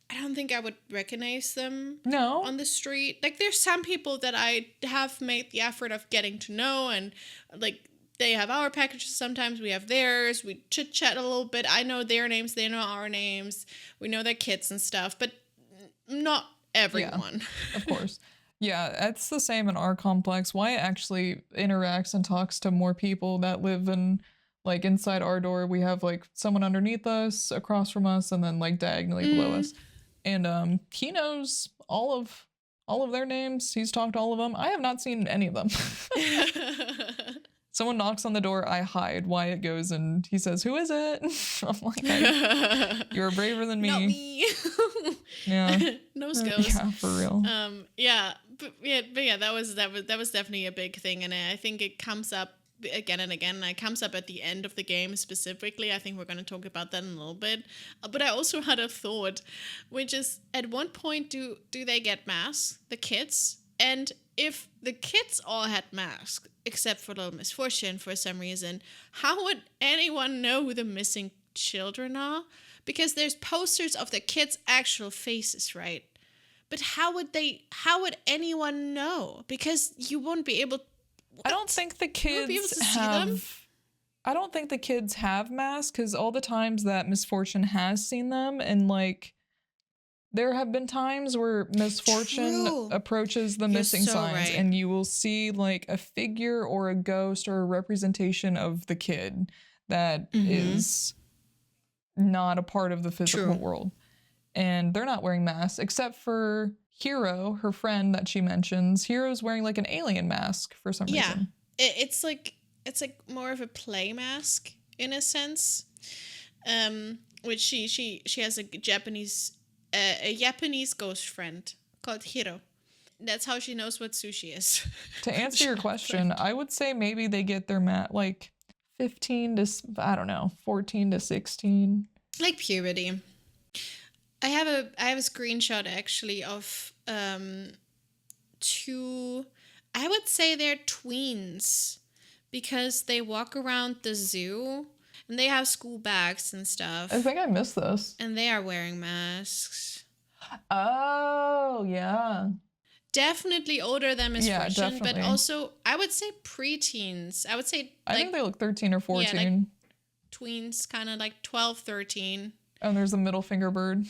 I don't think I would recognize them on the street. Like, there's some people that I have made the effort of getting to know, and like, they have our packages sometimes, we have theirs, we chit chat a little bit. I know their names, they know our names, we know their kids and stuff, but not everyone. Yeah, of course. Yeah, it's the same in our complex. Wyatt actually interacts and talks to more people that live in, like, inside our door. We have like someone underneath us, across from us, and then like diagonally below us. And he knows all of their names. He's talked to all of them. I have not seen any of them. Someone knocks on the door, I hide. Wyatt goes and he says, "Who is it?" I'm like, "You're braver than me." Not me. Yeah. No skills. Yeah, for real. Yeah, but yeah, that was definitely a big thing, and I think it comes up again and again, and it comes up at the end of the game specifically. I think we're going to talk about that in a little bit. But I also had a thought, which is, at one point, do they get masks, the kids? And if the kids all had masks, except for Little Misfortune for some reason, how would anyone know who the missing children are? Because there's posters of the kids' actual faces, right? But how would anyone know? Because you won't be able. I don't think the kids have. I don't think the kids have masks, because all the times that Misfortune has seen them, and like, there have been times where Misfortune approaches the missing signs, and you will see like a figure or a ghost or a representation of the kid that is not a part of the physical world. And they're not wearing masks, except for Hero, her friend that she mentions. Hero's wearing like an alien mask for some reason. It's like more of a play mask in a sense. Which she has a Japanese ghost friend called Hiro. That's how she knows what sushi is. To answer your question, I would say maybe they get their like 15 to, I don't know, 14 to 16. Like puberty. I have a screenshot actually of two, I would say they're tweens, because they walk around the zoo and they have school bags and stuff. I think I missed this. And they are wearing masks. Oh, yeah. Definitely older than Misfortune, but also I would say preteens. I would say I think they look 13 or 14. Yeah, like tweens, kind of like 12, 13. And there's a middle finger bird.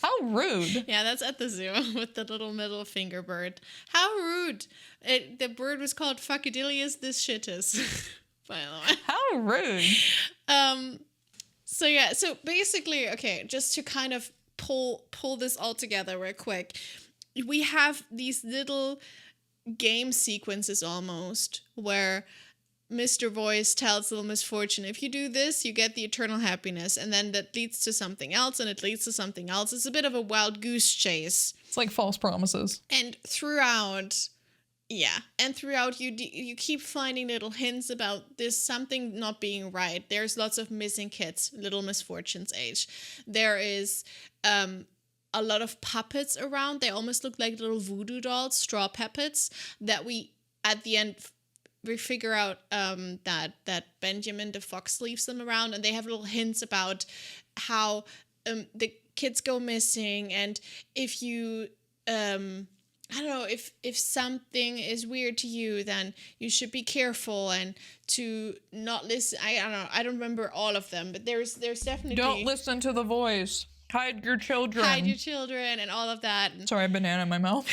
How rude. Yeah, that's at the zoo with the little middle finger bird. How rude. The bird was called Fuckadilius this shittus. by the way. How rude. So yeah, so basically, okay, just to kind of pull this all together real quick, we have these little game sequences almost where Mr. Voice tells Little Misfortune, if you do this, you get the eternal happiness, and then that leads to something else, and it leads to something else. It's a bit of a wild goose chase. It's like false promises. And throughout, you keep finding little hints about this something not being right. There's lots of missing kids, Little Misfortune's age. There is a lot of puppets around. They almost look like little voodoo dolls, straw puppets, that we, at the end, we figure out that Benjamin the fox leaves them around, and they have little hints about how the kids go missing, and if you I don't know, if something is weird to you, then you should be careful and to not listen. I don't know. I don't remember all of them, but there's definitely Don't listen to the voice. Hide your children. Hide your children and all of that. Sorry, banana in my mouth.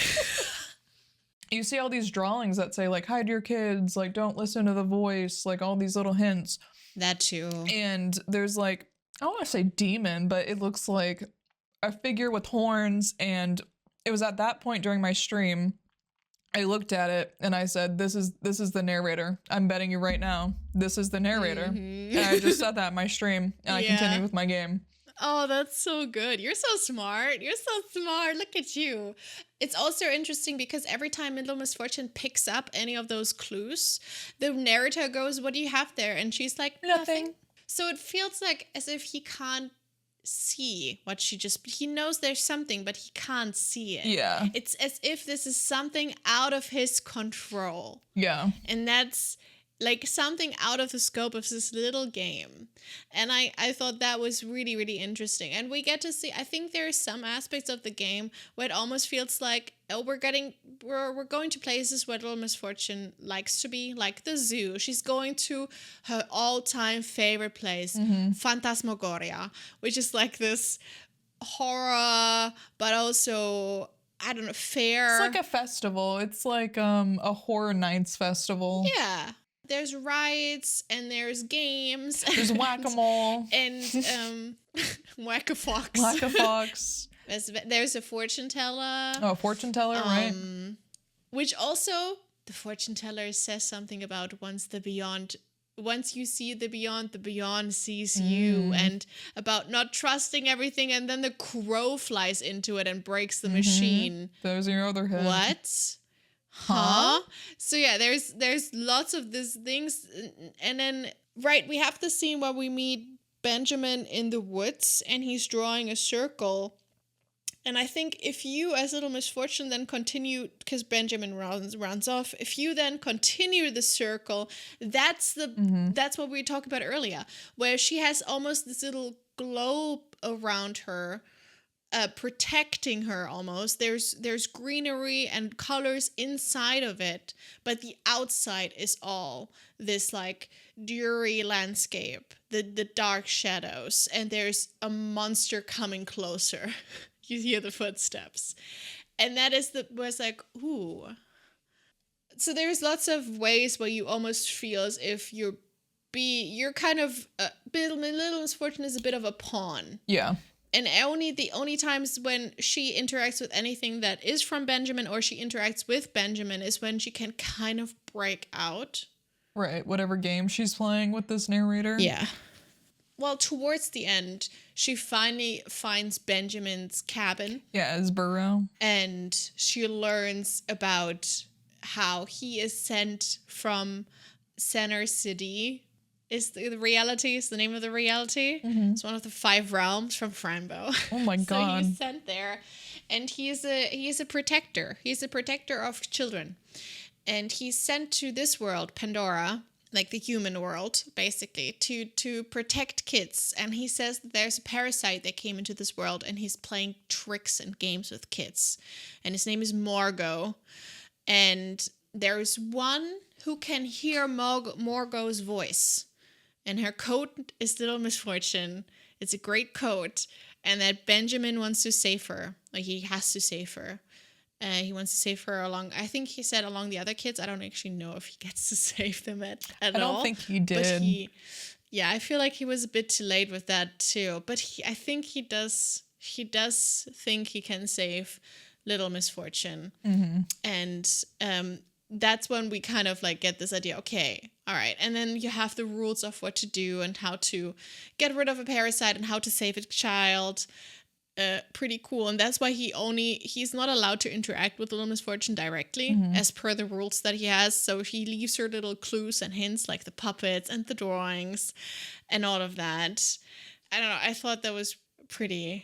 You see all these drawings that say, like, hide your kids, like, don't listen to the voice, like, all these little hints. That too. And there's, like, I don't want to say demon, but it looks like a figure with horns. And it was at that point during my stream, I looked at it and I said, this is the narrator. I'm betting you right now, this is the narrator. Mm-hmm. And I just said that in my stream, and I continued with my game. Oh, that's so good. You're so smart. Look at you. It's also interesting because every time Little Misfortune picks up any of those clues, the narrator goes, what do you have there? And she's like, nothing. So it feels like as if he can't see what he knows there's something, but he can't see it. Yeah. It's as if this is something out of his control. Yeah. And that's like something out of the scope of this little game. And I thought that was really, really interesting. And we get to see, I think there are some aspects of the game where it almost feels like, oh, we're going to places where Little Misfortune likes to be, like the zoo. She's going to her all-time favorite place, Phantasmagoria, which is like this horror, but also, I don't know, fair. It's like a festival. It's like a horror nights festival. Yeah. There's rides and there's games. There's whack-a-mole. And whack-a-fox. Whack-a-fox. There's a fortune teller. Oh, a fortune teller, right. Which also, the fortune teller says something about once you see the beyond sees you, and about not trusting everything, and then the crow flies into it and breaks the machine. Those are your other head. What? Huh? So yeah, there's lots of these things, and then we have the scene where we meet Benjamin in the woods and he's drawing a circle. And I think if you, as Little Misfortune, then continue, because Benjamin runs off, if you then continue the circle, that's what we talked about earlier, where she has almost this little globe around her, protecting her almost. There's greenery and colors inside of it, but the outside is all this like dreary landscape, the dark shadows, and there's a monster coming closer. You hear the footsteps, and that was like, ooh. So there's lots of ways where you almost feel as if you're kind of Little Misfortune is a bit of a pawn. Yeah. And the only times when she interacts with anything that is from Benjamin, or she interacts with Benjamin, is when she can kind of break out. Right, whatever game she's playing with this narrator. Yeah. Well, towards the end, she finally finds Benjamin's cabin. Yeah, his burrow. And she learns about how he is sent from Center City. Is the reality? Is the name of the reality? Mm-hmm. It's one of the 5 realms from Frambo. Oh my god! So he's sent there, and he is a protector. He's a protector of children, and he's sent to this world, Pandora, like the human world, basically, to protect kids. And he says that there's a parasite that came into this world, and he's playing tricks and games with kids, and his name is Margot, and there's one who can hear Margot's voice. And her coat is Little Misfortune. It's a great coat. And that Benjamin wants to save her. Like, he has to save her. He wants to save her along. I think he said along the other kids. I don't actually know if he gets to save them at I all. don't think he But did. yeah, I feel like he was a bit too late with that too. But I think he does. He does think he can save Little Misfortune, and that's when we kind of like get this idea. Okay, all right, and then you have the rules of what to do and how to get rid of a parasite and how to save a child. Pretty cool, and that's why he's not allowed to interact with Little Misfortune directly as per the rules that he has. So he leaves her little clues and hints like the puppets and the drawings and all of that. I don't know, I thought that was pretty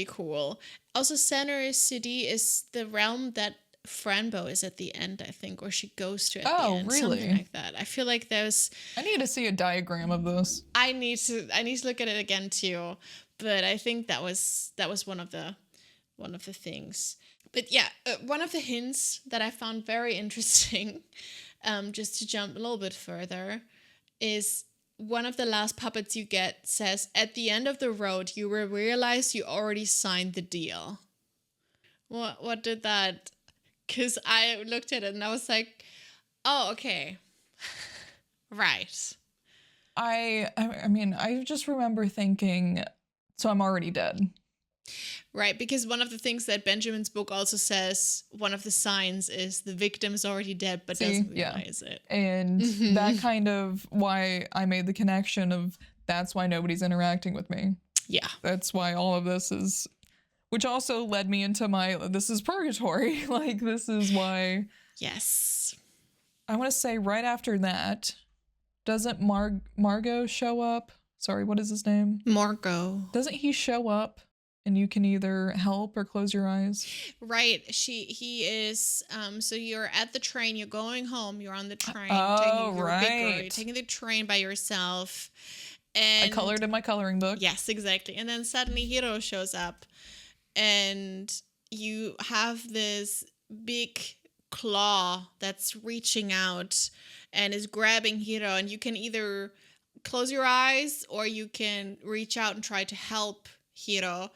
cool. Also, Center City is the realm that Franbo is at the end, I think, or she goes to at the end. Really? Something like that. I feel like there's I need to see a diagram of this. I need to look at it again too. But I think that was one of the things. But yeah, one of the hints that I found very interesting, just to jump a little bit further, is one of the last puppets you get says, "At the end of the road, you will realize you already signed the deal." What did that? Because I looked at it and I was like, "Oh, okay, right." I mean, I just remember thinking, so I'm already dead. Right, because one of the things that Benjamin's book also says, one of the signs is the victim is already dead but doesn't realize it. And that kind of why I made the connection of that's why nobody's interacting with me. Yeah. That's why all of this is, which also led me into this is purgatory. Like, this is why. Yes. I want to say right after that, doesn't Margot show up? Sorry, what is his name? Margot. Doesn't he show up and you can either help or close your eyes? Right. He is, so you're at the train, you're going home, you're on the train. You're taking the train by yourself. And I colored in my coloring book. Yes, exactly. And then suddenly Hiro shows up and you have this big claw that's reaching out and is grabbing Hiro, and you can either close your eyes or you can reach out and try to help Hiro.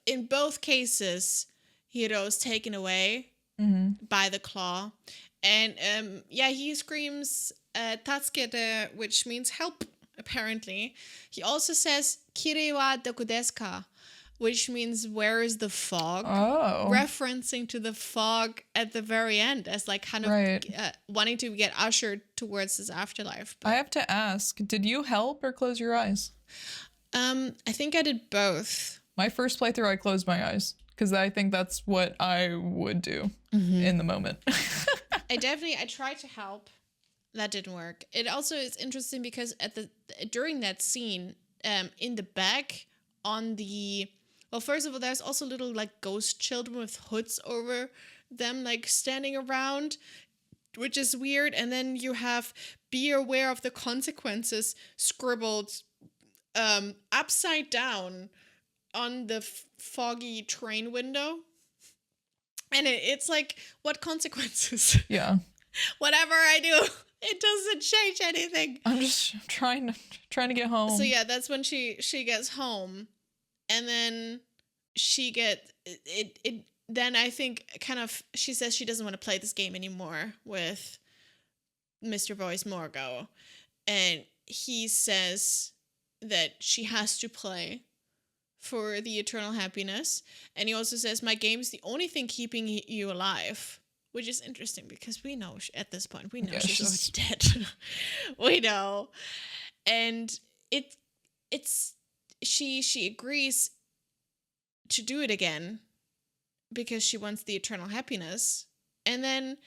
In both cases, Hiro is taken away by the claw, and he screams "Tatsukete," which means help. Apparently, he also says "Kiri wa doku desu ka," which means where is the fog? Oh. Referencing to the fog at the very end as like kind of wanting to get ushered towards this afterlife. But I have to ask, did you help or close your eyes? I think I did both. My first playthrough, I closed my eyes because I think that's what I would do in the moment. I tried to help. That didn't work. It also is interesting because during that scene, in the back on the, well, first of all, there's also little like ghost children with hoods over them, like standing around, which is weird. And then you have "Be aware of the consequences" scribbled upside down on the foggy train window. And it's like, what consequences? Yeah. Whatever I do, it doesn't change anything. I'm just trying to get home. So yeah, that's when she gets home, and then she then I think kind of she says she doesn't want to play this game anymore with Mr. Voice Morgo, and he says that she has to play for the eternal happiness, and he also says, "My game is the only thing keeping you alive." Which is interesting because we know at this point, we know she's already dead. We know. And she agrees to do it again because she wants the eternal happiness. And then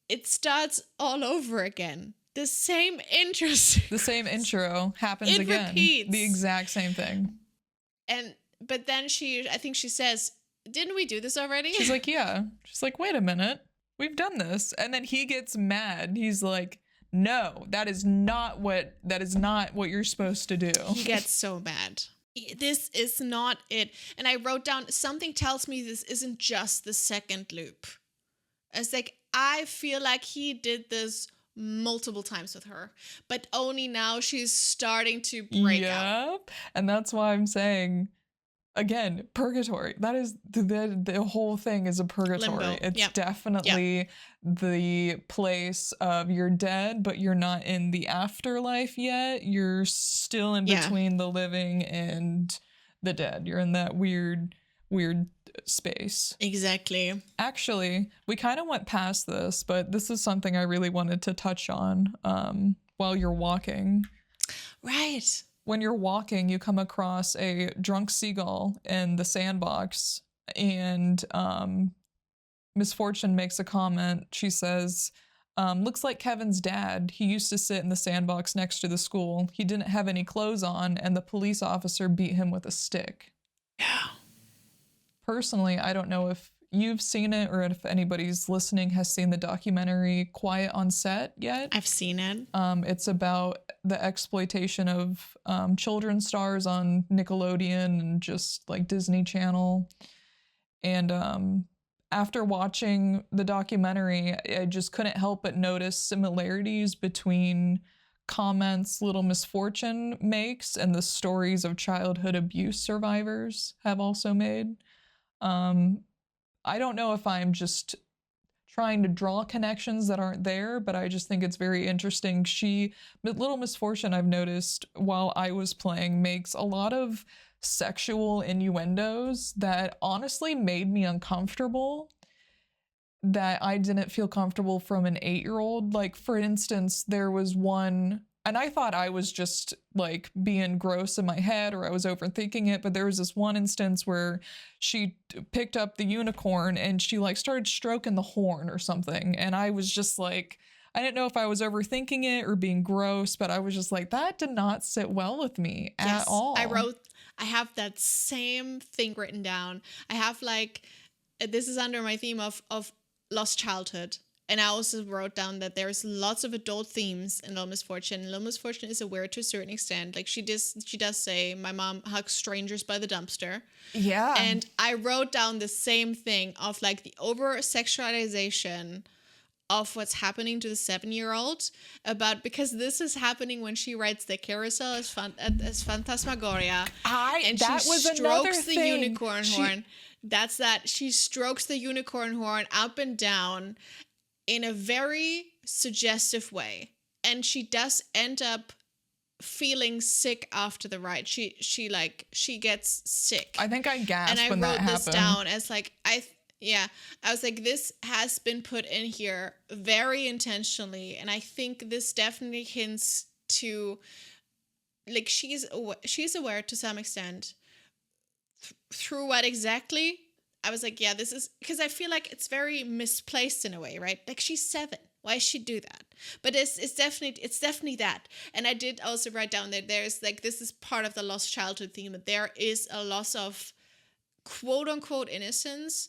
it starts all over again. The same intro sequence. The same intro happens again. Repeats. The exact same thing. But then I think she says, "Didn't we do this already?" She's like, yeah. She's like, wait a minute. We've done this. And then he gets mad. He's like, no, that is not what you're supposed to do. He gets so mad. This is not it. And I wrote down, something tells me this isn't just the second loop. It's like, I feel like he did this multiple times with her, but only now she's starting to break out. And that's why I'm saying again, purgatory. That is the whole thing is a purgatory. Limbo. It's Yep. definitely the place of you're dead, but you're not in the afterlife yet. You're still in between the living and the dead. You're in that weird space. Exactly. Actually, we kind of went past this, but this is something I really wanted to touch on while you're walking. Right. When you're walking, you come across a drunk seagull in the sandbox, and Misfortune makes a comment. She says, looks like Kevin's dad. He used to sit in the sandbox next to the school. He didn't have any clothes on, and the police officer beat him with a stick. Yeah. Personally, I don't know if you've seen it or if anybody's listening has seen the documentary Quiet on Set yet. I've seen it. It's about the exploitation of children's stars on Nickelodeon and just like Disney Channel. And after watching the documentary, I just couldn't help but notice similarities between comments Little Misfortune makes and the stories of childhood abuse survivors have also made. I don't know if I'm just trying to draw connections that aren't there, but I just think it's very interesting. Little Misfortune, I've noticed while I was playing, makes a lot of sexual innuendos that honestly made me uncomfortable, that I didn't feel comfortable from an 8-year-old. Like, for instance, there was one, and I thought I was just like being gross in my head or I was overthinking it, but there was this one instance where she picked up the unicorn and she like started stroking the horn or something. And I was just like, I didn't know if I was overthinking it or being gross, but I was just like, that did not sit well with me at all. I have that same thing written down. I have like, this is under my theme of lost childhood. And I also wrote down that there's lots of adult themes in Little Misfortune. Little Misfortune is aware to a certain extent. Like she does say, my mom hugs strangers by the dumpster. Yeah. And I wrote down the same thing of like the over-sexualization of what's happening to the 7-year-old because this is happening when she writes the carousel as Phantasmagoria. And that she was strokes another the thing. unicorn horn. That's that. She strokes the unicorn horn up and down in a very suggestive way. And she does end up feeling sick after the ride. She gets sick. I think I gasped and I when that happened. wrote this down as like, I was like, this has been put in here very intentionally. And I think this definitely hints to, like, she's aware to some extent. Through what exactly? I was like, yeah, this is, because I feel like it's very misplaced in a way, right? Like, she's 7. Why should she do that? But it's definitely that. And I did also write down that there's like, this is part of the lost childhood theme. That there is a loss of quote unquote innocence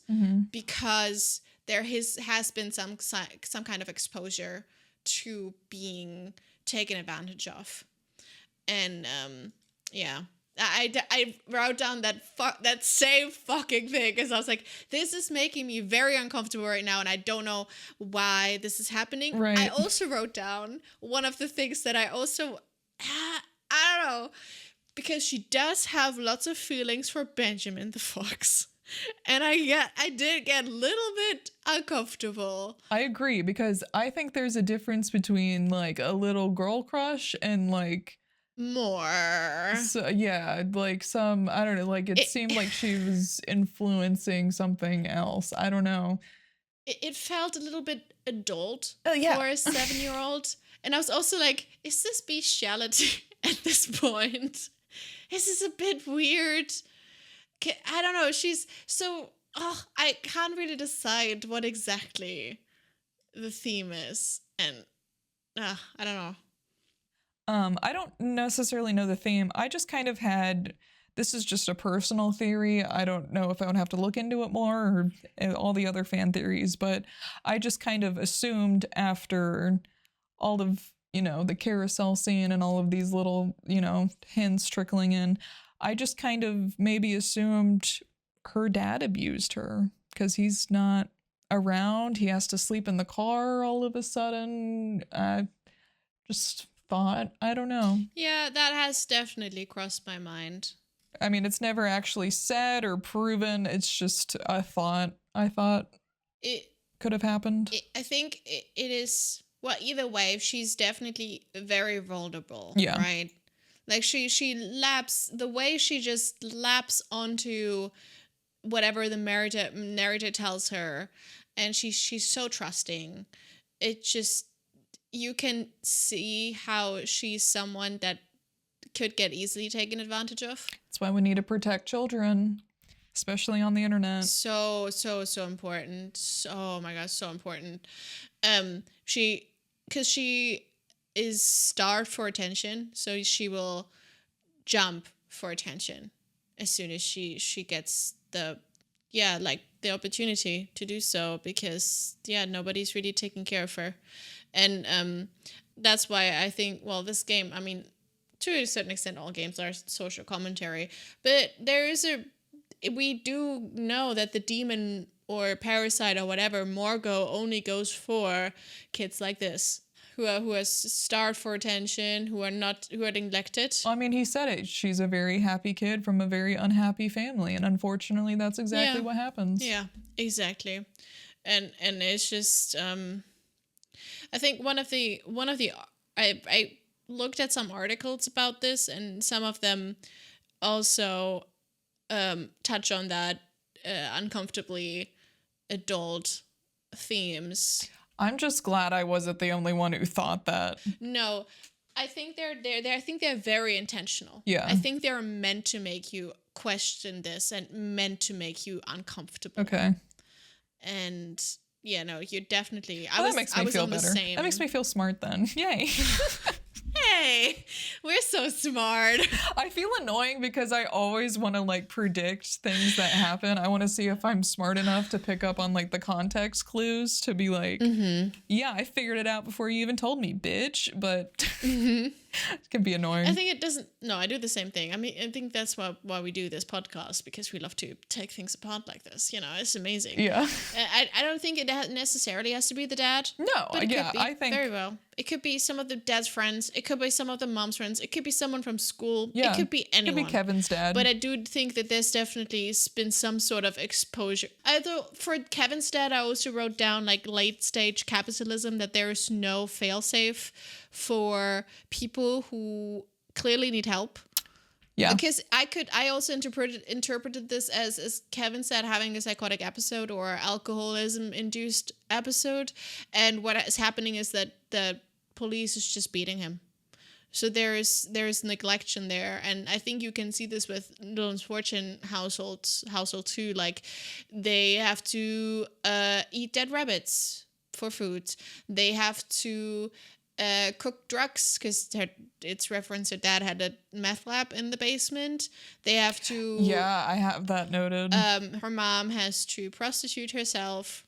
because there has been some kind of exposure to being taken advantage of. And I wrote down that same fucking thing because I was like, this is making me very uncomfortable right now, and I don't know why this is happening. Right. I also wrote down one of the things that I also, I don't know, because she does have lots of feelings for Benjamin the Fox. And I did get a little bit uncomfortable. I agree, because I think there's a difference between like a little girl crush and like more. So, yeah, like some, I don't know, like it seemed like she was influencing something else. I don't know. It felt a little bit adult for a 7-year-old. And I was also like, is this bestiality at this point? Is this a bit weird? I don't know. She's so, I can't really decide what exactly the theme is. And I don't know. I don't necessarily know the theme. I just kind of had, this is just a personal theory. I don't know if I would have to look into it more or all the other fan theories, but I just kind of assumed after all of, the carousel scene and all of these little, hints trickling in, I just kind of maybe assumed her dad abused her because he's not around. He has to sleep in the car all of a sudden. Just thought, I don't know. Yeah, that has definitely crossed my mind. I mean, it's never actually said or proven. It's just a thought. I thought It, could have happened. I think it is, well, either way, she's definitely very vulnerable, Yeah. right? Like she laps, the way she just laps onto whatever the narrator tells her, and she's so trusting. It just, you can see how she's someone that could get easily taken advantage of. That's why we need to protect children, especially on the internet. So important. So, oh my gosh, so important. Because she is starved for attention, so she will jump for attention as soon as she gets the the opportunity to do so, because nobody's really taking care of her. And that's why I think, well, this game, I mean, to a certain extent all games are social commentary, but we do know that the demon or parasite or whatever, Morgo, only goes for kids like this, who are starved for attention, who are neglected. I mean, he said it. She's a very happy kid from a very unhappy family, and unfortunately, that's exactly what happens. Yeah, exactly. And it's just, I think one of the I looked at some articles about this, and some of them also touch on that uncomfortably adult themes. I'm just glad I wasn't the only one who thought that. No, I think I think they're very intentional. Yeah. I think they're meant to make you question this and meant to make you uncomfortable. Okay. And no, you definitely. That makes me feel better. That makes me feel smart then. Yay. Hey, we're so smart. I feel annoying because I always want to like predict things that happen. I want to see if I'm smart enough to pick up on like the context clues to be like, yeah, I figured it out before you even told me, bitch. But it can be annoying. I think it doesn't. No, I do the same thing. I mean, I think that's why we do this podcast, because we love to take things apart like this. You know, it's amazing. Yeah. I don't think it necessarily has to be the dad. No, but yeah, I think very well. It could be some of the dad's friends. It could be some of the mom's friends. It could be someone from school. Yeah, it could be anyone. It could be Kevin's dad. But I do think that there's definitely been some sort of exposure. Although for Kevin's dad, I also wrote down like late stage capitalism, that there is no failsafe for people who clearly need help. Yeah. Because I also interpreted this as Kevin said, having a psychotic episode or alcoholism induced episode, and what is happening is that the police is just beating him. So there's neglection there, and I think you can see this with Little Misfortune household too. Like, they have to eat dead rabbits for food. They have to cook drugs, because it's referenced her dad had a meth lab in the basement. They have to... Yeah, I have that noted. Her mom has to prostitute herself.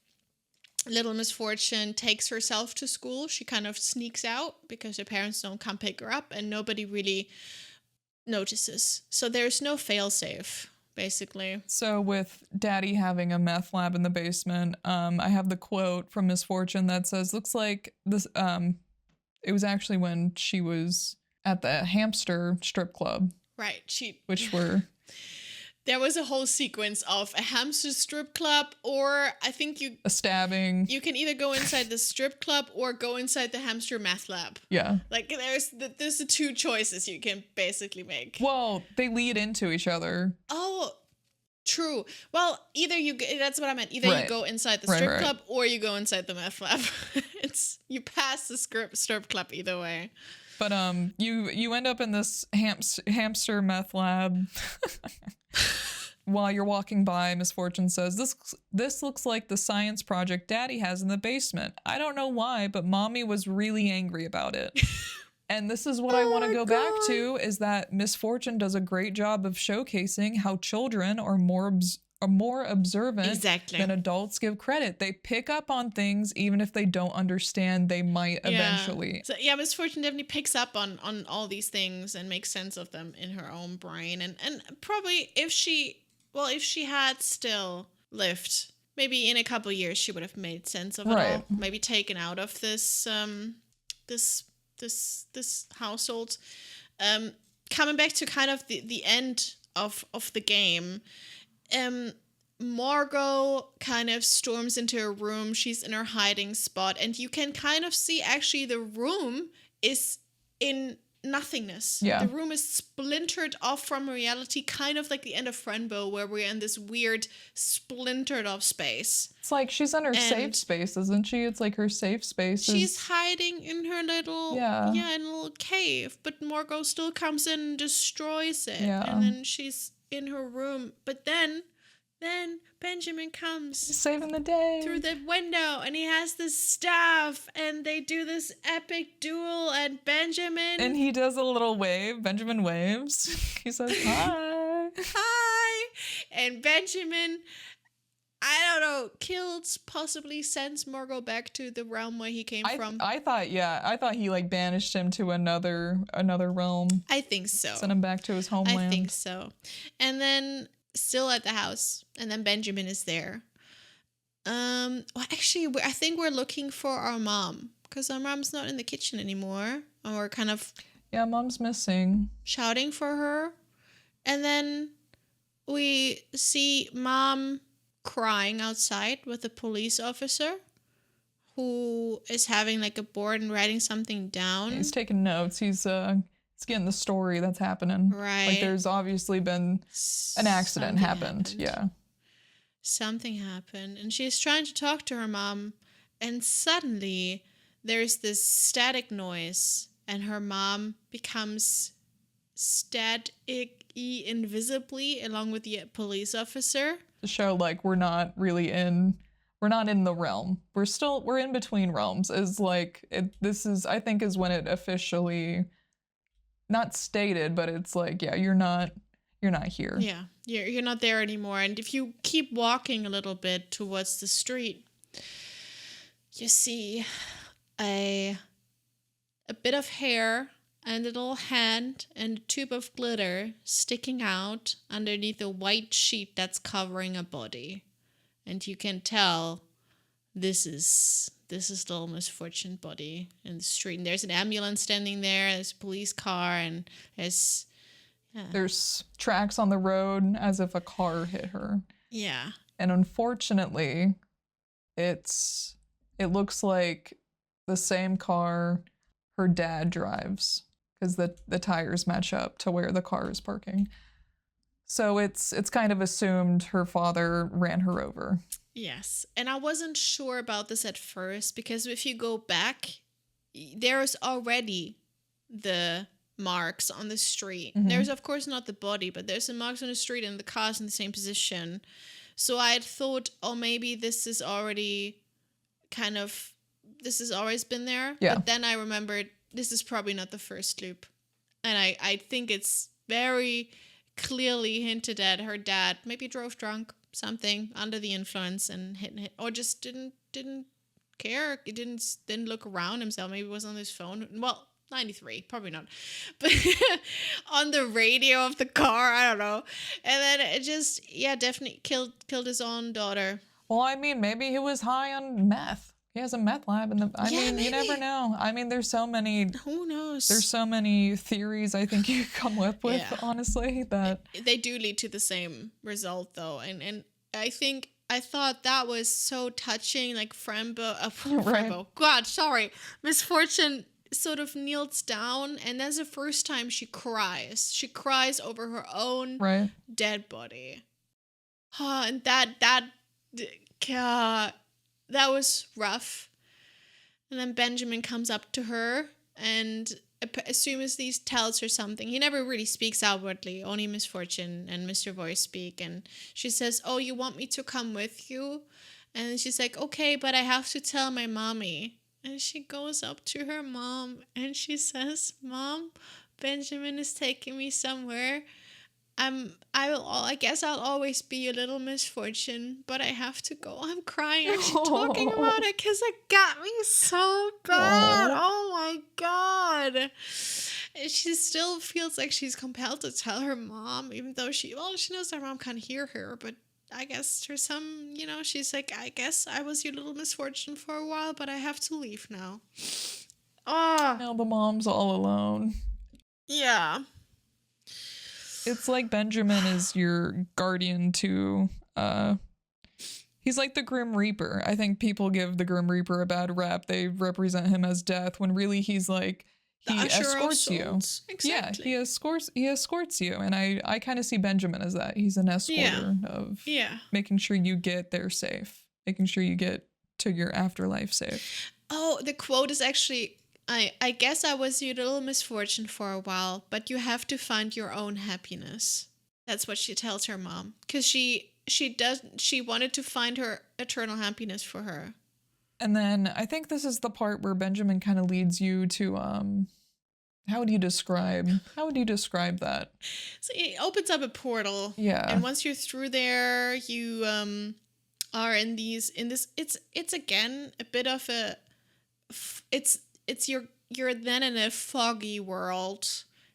Little Misfortune takes herself to school. She kind of sneaks out because her parents don't come pick her up, and nobody really notices. So there's no failsafe, basically. So with Daddy having a meth lab in the basement, I have the quote from Misfortune that says, looks like this... It was actually when she was at the hamster strip club. Right. Which were... There was a whole sequence of a hamster strip club, or I think a stabbing. You can either go inside the strip club or go inside the hamster meth lab. Yeah. Like, there's the two choices you can basically make. Well, they lead into each other. Oh, true. Well, that's what I meant. Either you go inside the strip club or you go inside the meth lab. You pass the strip club either way. But you end up in this hamster meth lab. While you're walking by, Misfortune says, this looks like the science project Daddy has in the basement. I don't know why, but Mommy was really angry about it. And this is what I want to go back to, is that Misfortune does a great job of showcasing how children are more observant than adults give credit. They pick up on things even if they don't understand. They might eventually. So Misfortune definitely picks up on all these things and makes sense of them in her own brain. And probably if she had still lived, maybe in a couple of years she would have made sense of it all. Maybe taken out of this this household. Coming back to kind of the end of the game. Margot kind of storms into her room. She's in her hiding spot, and you can kind of see actually the room is in nothingness. Yeah. The room is splintered off from reality, kind of like the end of Friendbow, where we're in this weird splintered off space. It's like she's in her safe space, isn't she? It's like her safe space. She's hiding in her little, in a little cave, but Margot still comes in and destroys it. Yeah. And then she's in her room, but then Benjamin comes saving the day through the window, and he has this staff, and they do this epic duel, and and he does a little wave. Benjamin waves. He says hi. Hi. And Benjamin, I don't know, possibly sends Margot back to the realm where he came from. I thought he like banished him to another realm. I think so. Sent him back to his homeland. I think so. And then still at the house, and then Benjamin is there. Well, actually, I think we're looking for our mom, because our mom's not in the kitchen anymore, and we're kind of mom's missing, shouting for her. And then we see mom crying outside with a police officer who is having like a board and writing something down. He's taking notes. He's getting the story that's happening. Right. Like there's obviously been an accident happened. Yeah. Something happened. And she's trying to talk to her mom. And suddenly there's this static noise. And her mom becomes static-y invisibly along with the police officer. To show like we're not in the realm. We're in between realms. Is like this is I think is when it officially not stated, but it's like, you're not here. Yeah, you're not there anymore. And if you keep walking a little bit towards the street, you see a bit of hair and a little hand and a tube of glitter sticking out underneath a white sheet that's covering a body. And you can tell this is Little Misfortune body in the street. And there's an ambulance standing there, there's a police car, and there's tracks on the road as if a car hit her. Yeah. And unfortunately, it looks like the same car her dad drives, because the tires match up to where the car is parking. So it's kind of assumed her father ran her over. Yes, and I wasn't sure about this at first, because if you go back, there's already the marks on the street. Mm-hmm. There's, of course, not the body, but there's the marks on the street and the car's in the same position. So I had thought, maybe this has always been there. Yeah. But then I remembered this is probably not the first loop. And I think it's very clearly hinted at her dad maybe drove drunk, something, under the influence, and hit or just didn't care. He didn't look around himself. Maybe it was on his phone. Well, 93, probably not. But on the radio of the car, I don't know. And then it just, definitely killed his own daughter. Well, I mean, maybe he was high on meth. He has a meth lab in the. Maybe. You never know. I mean, there's so many. Who knows? There's so many theories I think you come up with. Honestly, that they do lead to the same result, though, and I thought that was so touching. Like Friendbow. God, sorry, Misfortune sort of kneels down, and that's the first time she cries. She cries over her own dead body. And that was rough. And then Benjamin comes up to her, and as soon as he tells her something, he never really speaks outwardly, only Misfortune and Mr. Voice speak, and she says, "Oh, you want me to come with you?" And she's like, "Okay, but I have to tell my mommy." And she goes up to her mom, and she says, "Mom, Benjamin is taking me somewhere. I guess I'll always be your Little Misfortune, but I have to go." I'm crying actually talking about it, because it got me so bad. Oh my God. And she still feels like she's compelled to tell her mom, even though she knows her mom can't hear her, but I guess there's some, she's like, "I guess I was your Little Misfortune for a while, but I have to leave now." Now the mom's all alone. Yeah. It's like Benjamin is your guardian to he's like the Grim Reaper. I think people give the Grim Reaper a bad rap. They represent him as death when really he's like The he usher of escorts you. souls. Exactly. Yeah, he escorts you. And I kind of see Benjamin as that. He's an escorter of making sure you get there safe. Making sure you get to your afterlife safe. Oh, the quote is actually, I guess I was your little misfortune for a while, but you have to find your own happiness. That's what she tells her mom. Because she wanted to find her eternal happiness for her. And then I think this is the part where Benjamin kind of leads you to how would you describe that? So it opens up a portal. Yeah. And once you're through there, you are in this it's again a bit of a you're then in a foggy world.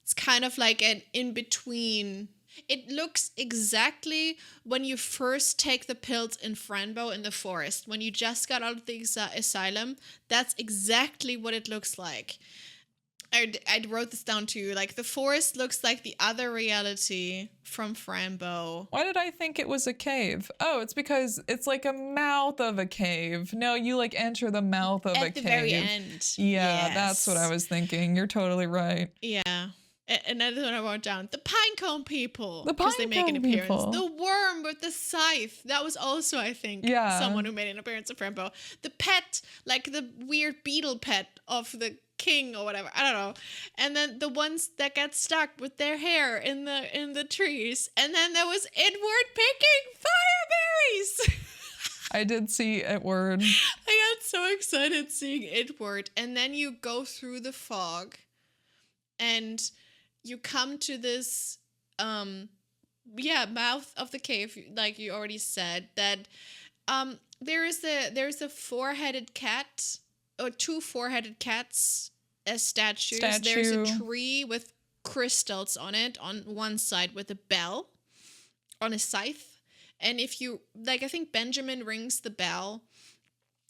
It's kind of like an in between. It looks exactly when you first take the pills in Franbo in the forest, when you just got out of the asylum. That's exactly what it looks like. I wrote this down too. Like, the forest looks like the other reality from Franbo. Why did I think it was a cave? Oh, it's because it's like a mouth of a cave. No, you like enter the mouth of a cave. At the very end. Yeah, Yes. That's what I was thinking. You're totally right. Yeah. Another one I wrote down. The pinecone people. The Because they make an pinecone appearance. people. The worm with the scythe. That was also, I think, someone who made an appearance in Franbo. The pet, like the weird beetle pet of the king or whatever. I don't know. And then the ones that got stuck with their hair in the trees. And then there was Edward picking fireberries. I did see Edward. I got so excited seeing Edward. And then you go through the fog and you come to this mouth of the cave, like you already said, that there's a four-headed cat, or two four-headed cats as statues. There's a tree with crystals on it on one side with a bell on a scythe. And if you, like, I think Benjamin rings the bell,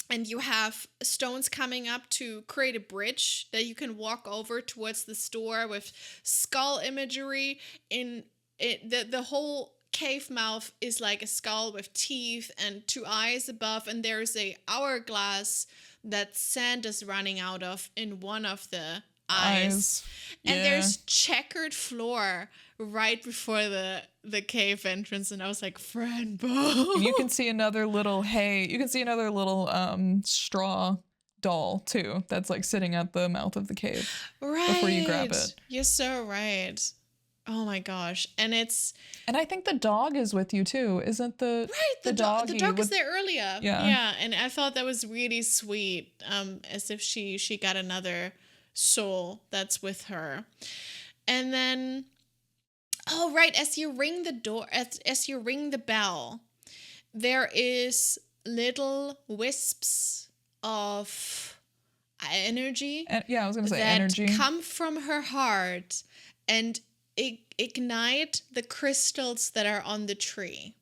and you have stones coming up to create a bridge that you can walk over towards the store with skull imagery. In it, the whole cave mouth is like a skull with teeth and two eyes above, and there's a hourglass that sand is running out of in one of the eyes. And there's checkered floor right before the cave entrance, and I was like, Franbo. You can see another little straw doll too that's like sitting at the mouth of the cave before you grab it. You're so right. Oh my gosh. And I think the dog is with you too, isn't the the dog is there earlier. Yeah, and I thought that was really sweet, as if she got another soul that's with her. And then as you ring the door, as you ring the bell, there is little wisps of energy. I was gonna say energy that come from her heart and ignite the crystals that are on the tree.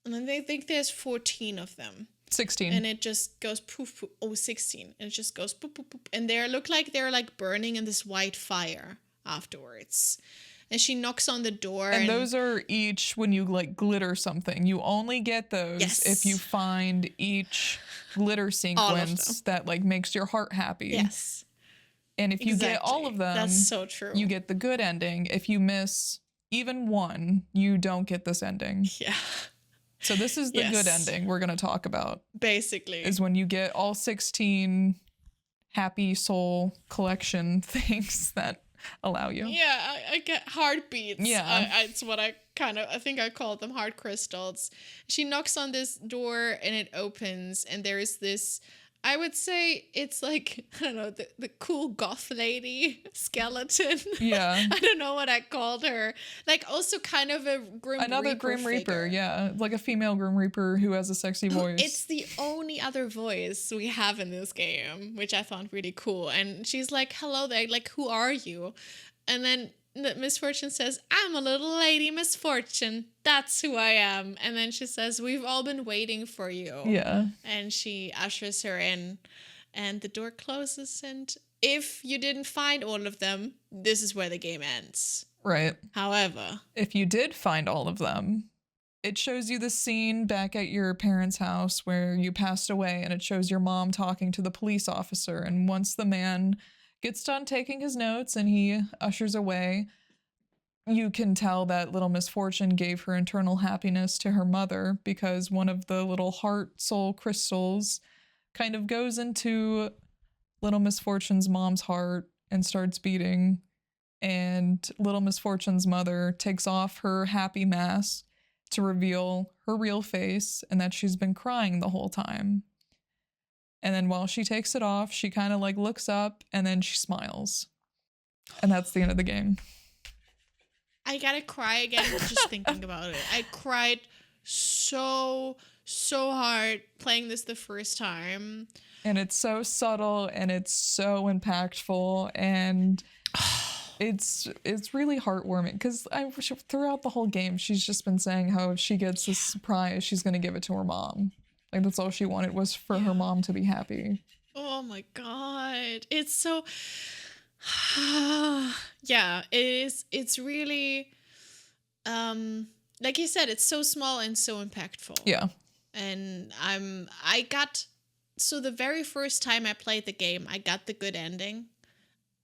And then they think there's 14 of them. 16. And it just goes poof, poof. Oh, 16. And it just goes poof, poof, poof. And they look like they're like burning in this white fire afterwards. And she knocks on the door. And those are each when you like glitter something. You only get those if you find each glitter sequence that like makes your heart happy. Yes. And if you get all of them, that's so true. You get the good ending. If you miss even one, you don't get this ending. Yeah. So this is the good ending we're going to talk about. Basically. Is when you get all 16 happy soul collection things that allow you. Yeah, I get heartbeats. Yeah. It's what I think I called them, heart crystals. She knocks on this door and it opens, and there is this, I would say it's like, I don't know, the cool goth lady skeleton. Yeah. I don't know what I called her. Like, also kind of a Another Grim Reaper, yeah. Like a female Grim Reaper who has a sexy voice. It's the only other voice we have in this game, which I found really cool. And she's like, hello there, like, who are you? And then Misfortune says, I'm a little lady Misfortune. That's who I am. And then she says, we've all been waiting for you. Yeah. And she ushers her in, and the door closes. And if you didn't find all of them, this is where the game ends. Right. However, If you did find all of them, it shows you the scene back at your parents' house where you passed away, and it shows your mom talking to the police officer. And once the man gets done taking his notes and he ushers away, you can tell that Little Misfortune gave her internal happiness to her mother, because one of the little heart soul crystals kind of goes into Little Misfortune's mom's heart and starts beating. And Little Misfortune's mother takes off her happy mask to reveal her real face and that she's been crying the whole time. And then while she takes it off, she kind of like looks up and then she smiles. And that's the end of the game. I gotta cry again just thinking about it. I cried so hard playing this the first time. And it's so subtle and it's so impactful, and it's really heartwarming, because throughout the whole game she's just been saying how if she gets this surprise, she's gonna give it to her mom. Like, that's all she wanted, was for her mom to be happy. Oh my god, it's so yeah, it is. It's really like you said, it's so small and so impactful. Yeah. And so the very first time I played the game, I got the good ending.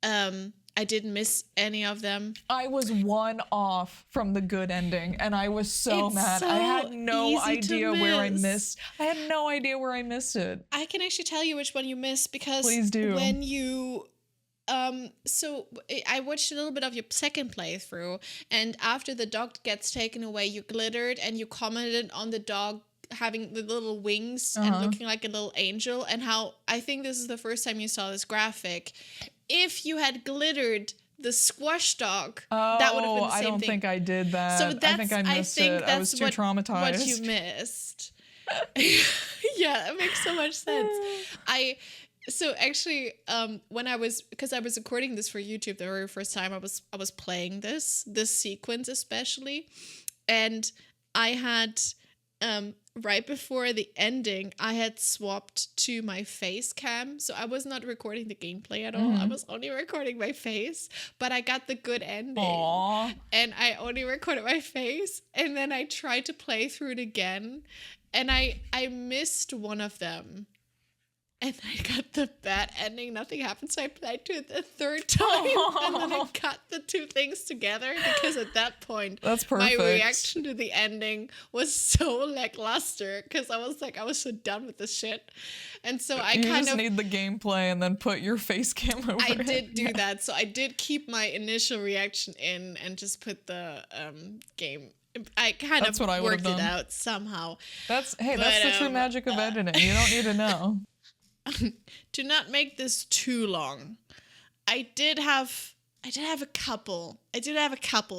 I didn't miss any of them. I was one off from the good ending, and I was so mad. I had no idea where I missed. I had no idea where I missed it. I can actually tell you which one you missed, because Please do. When you so I watched a little bit of your second playthrough, and after the dog gets taken away, you glittered and you commented on the dog having the little wings and looking like a little angel, and how I think this is the first time you saw this graphic. If you had glittered the squash dog, that would have been the same thing. I don't think I did that. So that's, I think I missed it. I was too traumatized. What you missed. Yeah, it makes so much sense. So actually, because I was recording this for YouTube the very first time, I was playing this sequence especially, and I had right before the ending, I had swapped to my face cam, so I was not recording the gameplay at all. I was only recording my face, but I got the good ending. Aww. And I only recorded my face, and then I tried to play through it again, and I missed one of them. And I got the bad ending. Nothing happened. So I played to it the third time. And then I got the two things together, because at that point, that's perfect. My reaction to the ending was so lackluster, because I was so done with this shit. And so you just need the gameplay and then put your face cam over it. I did do that. So I did keep my initial reaction in and just put the game. I kind of worked it out somehow. That's the true magic of editing. You don't need to know. To not make this too long, I did have a couple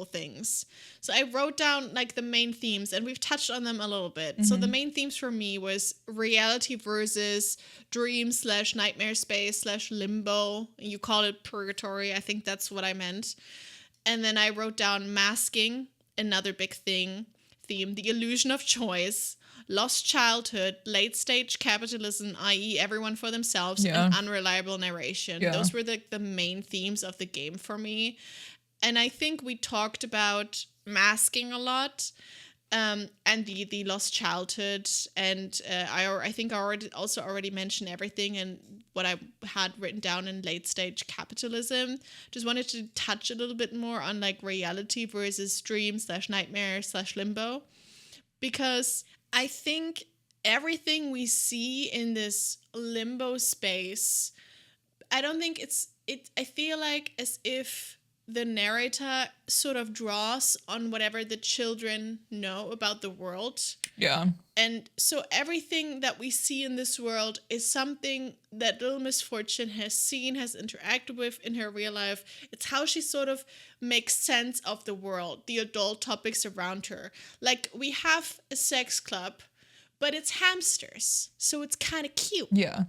things. So I wrote down like the main themes, and we've touched on them a little bit. So the main themes for me was reality versus dream / nightmare space / limbo. You call it purgatory. I think that's what I meant. And then I wrote down masking, another big theme, the illusion of choice, lost childhood, late stage capitalism, i.e. everyone for themselves, and unreliable narration. Those were the main themes of the game for me. And I think we talked about masking a lot, and the lost childhood, and I think I already mentioned everything and what I had written down in late stage capitalism. Just wanted to touch a little bit more on like reality versus dream / nightmare / limbo, because I think everything we see in this limbo space, I don't think I feel like as if the narrator sort of draws on whatever the children know about the world. Yeah. And so everything that we see in this world is something that Little Misfortune has seen, has interacted with in her real life. It's how she sort of makes sense of the world, the adult topics around her. Like, we have a sex club, but it's hamsters, so it's kind of cute. Yeah.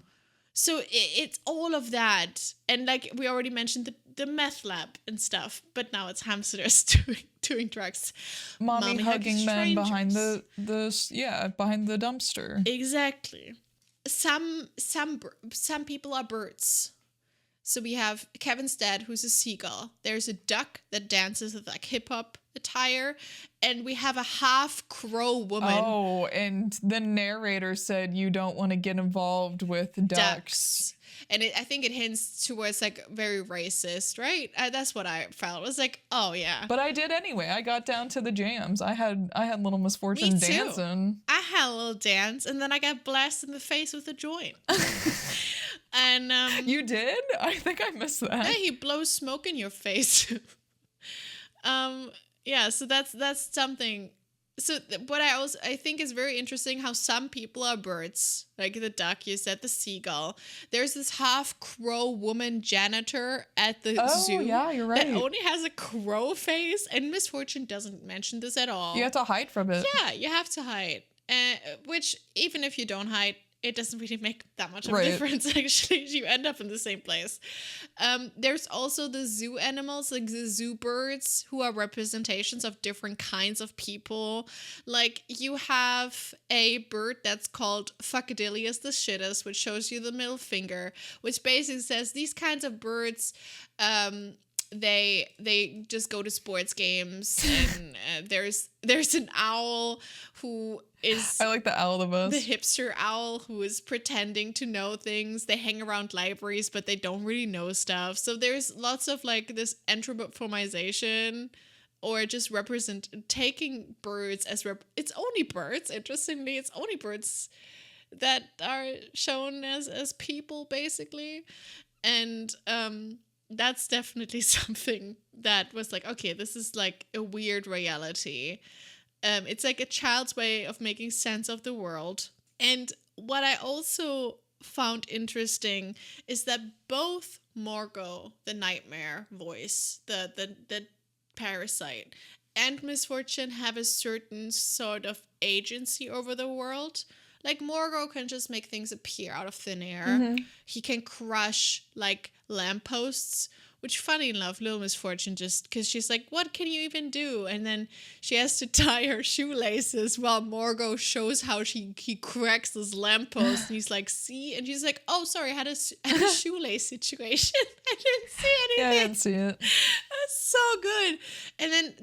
So it's all of that. And like we already mentioned the meth lab and stuff, but now it's hamsters doing drugs. Mommy hugging men behind the behind the dumpster. Exactly. Some people are birds. So we have Kevin's dad, who's a seagull. There's a duck that dances with like hip hop attire, and we have a half crow woman. Oh, and the narrator said you don't want to get involved with ducks. And I think it hints towards like very racist, right? That's what I felt. It was like, oh yeah. But I did anyway. I got down to the jams. I had Little Misfortune dancing. I had a little dance, and then I got blasted in the face with a joint. And you did? I think I missed that. Yeah, he blows smoke in your face. Yeah, so that's something. So what I think is very interesting how some people are birds, like the duck, you said, the seagull. There's this half crow woman janitor at the zoo. Oh, yeah, you're right. That only has a crow face, and Misfortune doesn't mention this at all. You have to hide from it. Yeah, you have to hide. Which, even if you don't hide, it doesn't really make that much of a difference, actually. You end up in the same place. There's also the zoo animals, like the zoo birds, who are representations of different kinds of people. Like, you have a bird that's called Fuckadilius the Shittest, which shows you the middle finger, which basically says these kinds of birds, they just go to sports games. And there's an owl who is, I like the owl the best. the hipster owl who is pretending to know things. They hang around libraries, but they don't really know stuff. So there's lots of like this anthropomorphization, or just taking birds as it's only birds. Interestingly, it's only birds that are shown as people, basically. And that's definitely something that was like, okay, this is like a weird reality. It's like a child's way of making sense of the world. And what I also found interesting is that both Morgo, the nightmare voice, the parasite, and Misfortune have a certain sort of agency over the world. Like, Morgo can just make things appear out of thin air. Mm-hmm. He can crush, like, lampposts, which, funny enough, Little Misfortune just, because she's like, what can you even do? And then she has to tie her shoelaces while Morgo shows how he cracks this lamppost. And he's like, see? And she's like, oh, sorry, I had a shoelace situation. I didn't see anything. Yeah, I didn't see it. That's so good. And then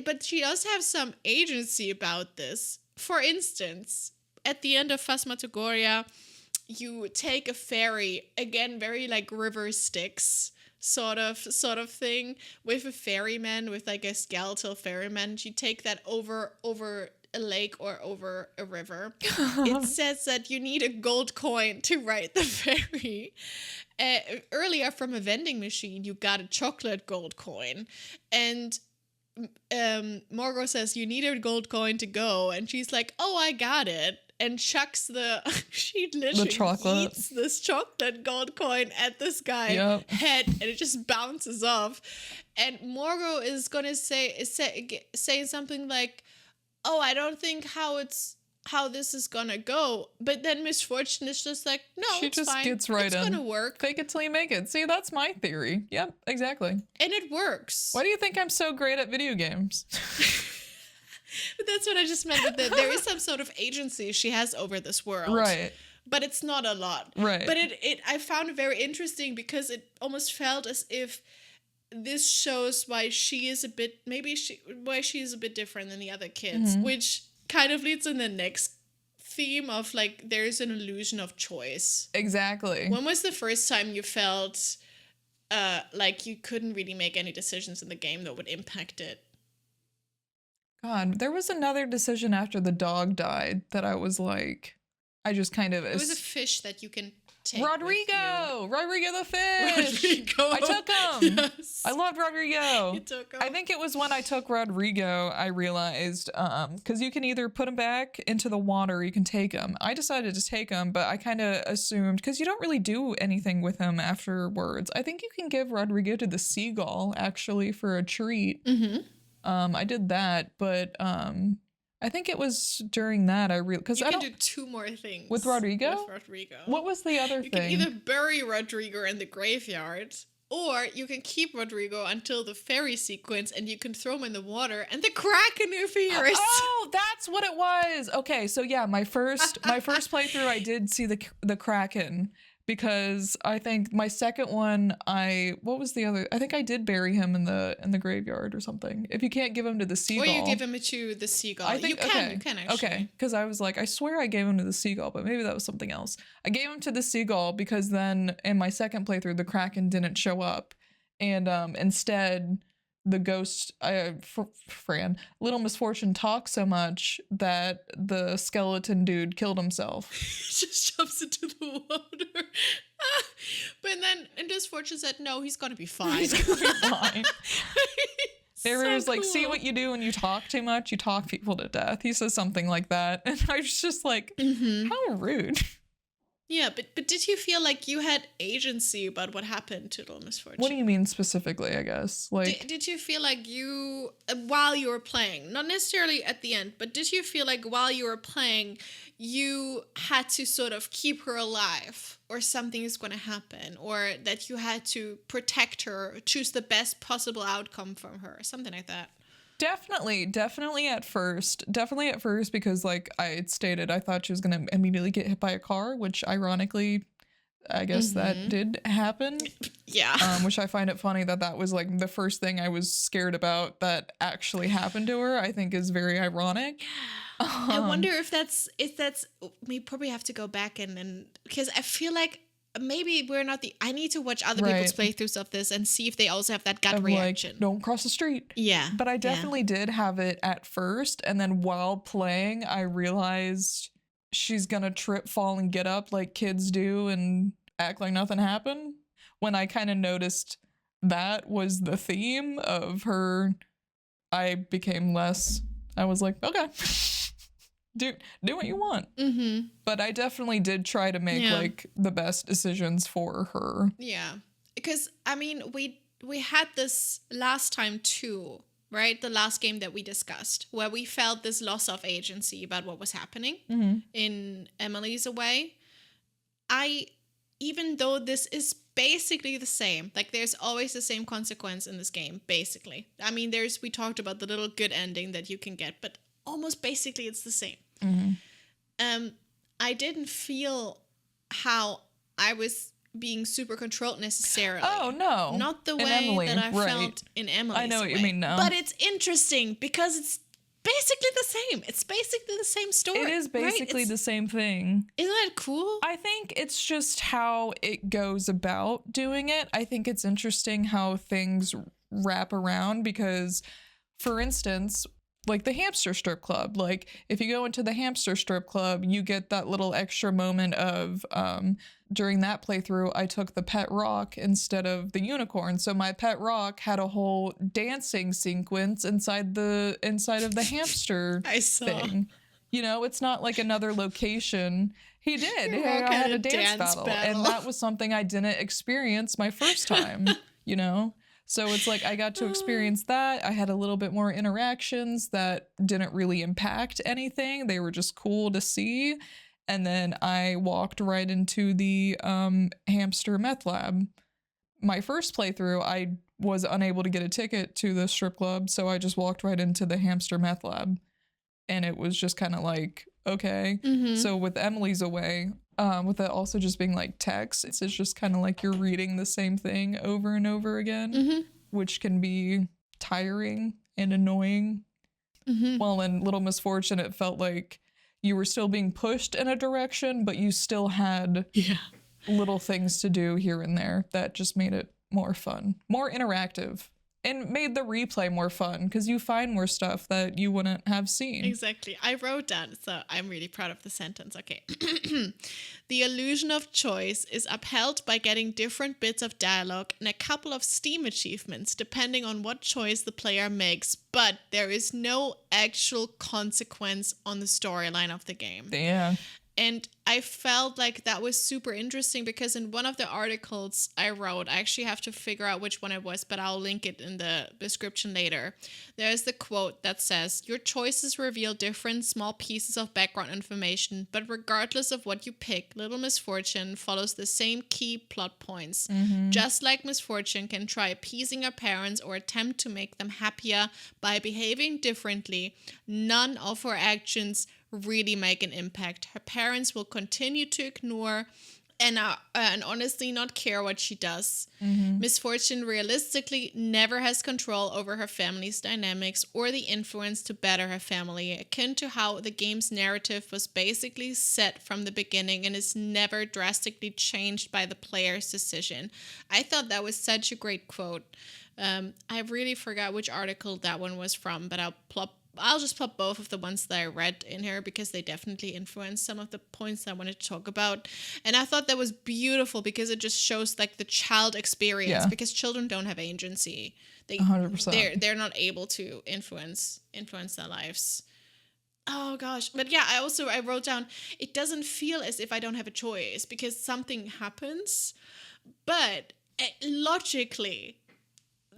but she does have some agency about this. For instance, at the end of Phasmagoria, you take a ferry, again, very like River Styx sort of thing, with a ferryman, with like a skeletal ferryman. You take that over a lake or over a river. It says that you need a gold coin to ride the ferry. Earlier, from a vending machine, you got a chocolate gold coin. And Morgo says, you need a gold coin to go. And she's like, oh, I got it. And chucks she literally eats this chocolate gold coin at this guy's head, and it just bounces off. And Morgo is gonna say something like, oh, I don't think how this is gonna go. But then Misfortune is just like, no, she it's just fine. gets right it's in. It's gonna work. Fake it till you make it. See, that's my theory. Yep, exactly. And it works. Why do you think I'm so great at video games? But that's what I just meant. That there is some sort of agency she has over this world. Right. But it's not a lot. Right. But I found it very interesting, because it almost felt as if this shows why she is a bit different than the other kids, mm-hmm. which kind of leads in the next theme of like, there's an illusion of choice. Exactly. When was the first time you felt like you couldn't really make any decisions in the game that would impact it? God, there was another decision after the dog died that I was like, I just kind of... It was a fish that you can take Rodrigo the fish! Rodrigo! I took him! Yes. I loved Rodrigo. You took him. I think it was when I took Rodrigo, I realized, because you can either put him back into the water or you can take him. I decided to take him, but I kind of assumed, because you don't really do anything with him afterwards. I think you can give Rodrigo to the seagull, actually, for a treat. Mm-hmm. I did that, but I think it was during that because you can do two more things with Rodrigo. What was the other thing? You can either bury Rodrigo in the graveyard, or you can keep Rodrigo until the ferry sequence, and you can throw him in the water, and the Kraken appears. Oh, that's what it was. Okay, so yeah, my first playthrough, I did see the Kraken. because I think my second one, what was the other? I think I did bury him in the graveyard or something. If you can't give him to the seagull, or you give him to the seagull. I think you can actually. Okay, because I was like, I swear I gave him to the seagull, but maybe that was something else. I gave him to the seagull because then in my second playthrough, the Kraken didn't show up, and instead the ghost, Fran, Little Misfortune talked so much that the skeleton dude killed himself. He just jumps into the water. But then Misfortune said, no, he's gonna be fine. He's gonna be fine. They were just like, cool. See what you do when you talk too much? You talk people to death. He says something like that. And I was just like, how rude. Yeah, but did you feel like you had agency about what happened to Little Misfortune? What do you mean specifically, I guess? Like, did you feel like you, while you were playing, not necessarily at the end, but did you feel like while you were playing, you had to sort of keep her alive, or something is going to happen, or that you had to protect her, choose the best possible outcome from her, something like that? Definitely at first. Definitely at first, because like I had stated, I thought she was going to immediately get hit by a car, which ironically, I guess that did happen. Yeah. Which I find it funny that was like the first thing I was scared about that actually happened to her. I think is very ironic. I wonder if that's we probably have to go back and because I feel like maybe we're not I need to watch other people's playthroughs of this and see if they also have that gut reaction. Like, don't cross the street. Yeah. But I definitely did have it at first. And then while playing, I realized she's gonna trip, fall, and get up like kids do and act like nothing happened. When I kind of noticed that was the theme of her, I became less, I was like, okay. Do what you want. But I definitely did try to make like the best decisions for her. Yeah, because I mean we had this last time too, right? The last game that we discussed, where we felt this loss of agency about what was happening in Emily's Away. Even though this is basically the same, like there's always the same consequence in this game, basically. I mean, we talked about the little good ending that you can get, but almost basically it's the same. I didn't feel how I was being super controlled necessarily. Oh no, not the way that I felt in Emily's I know what Way. you mean now, but it's interesting because it's basically the same. It's basically the same story. It is basically the same thing. Isn't that cool? I think it's just how it goes about doing it. I think it's interesting how things wrap around because, for instance, like the hamster strip club, like if you go into the hamster strip club, you get that little extra moment of during that playthrough, I took the pet rock instead of the unicorn. So my pet rock had a whole dancing sequence inside of the hamster thing. You know, it's not like another location. He did. He had a dance battle. And that was something I didn't experience my first time, you know? So it's like I got to experience that. I had a little bit more interactions that didn't really impact anything. They were just cool to see. And then I walked right into the hamster meth lab. My first playthrough, I was unable to get a ticket to the strip club, so I just walked right into the hamster meth lab. And it was just kind of like, okay. So with Emily's Away, with it also just being like text, it's just kind of like you're reading the same thing over and over again, which can be tiring and annoying. While in Little Misfortune, it felt like you were still being pushed in a direction, but you still had little things to do here and there that just made it more fun, more interactive. And made the replay more fun because you find more stuff that you wouldn't have seen. Exactly. I wrote down, so I'm really proud of the sentence. Okay. The illusion of choice is upheld by getting different bits of dialogue and a couple of Steam achievements depending on what choice the player makes, but there is no actual consequence on the storyline of the game. Yeah. And I felt like that was super interesting because in one of the articles I wrote, I actually have to figure out which one it was, but I'll link it in the description later. There's the quote that says, "Your choices reveal different small pieces of background information, but regardless of what you pick, Little Misfortune follows the same key plot points. Just like Misfortune can try appeasing her parents or attempt to make them happier by behaving differently, none of her actions really make an impact. Her parents will continue to ignore and honestly not care what she does. Mm-hmm. Misfortune realistically never has control over her family's dynamics or the influence to better her family, akin to how the game's narrative was basically set from the beginning and is never drastically changed by the player's decision. I thought that was such a great quote. I really forgot which article that one was from, but I'll just pop both of the ones that I read in here because they definitely influenced some of the points I wanted to talk about. And I thought that was beautiful because it just shows like the child experience, because children don't have agency. 100%. They're not able to influence their lives. Oh gosh. But yeah, I wrote down, it doesn't feel as if I don't have a choice because something happens, but logically,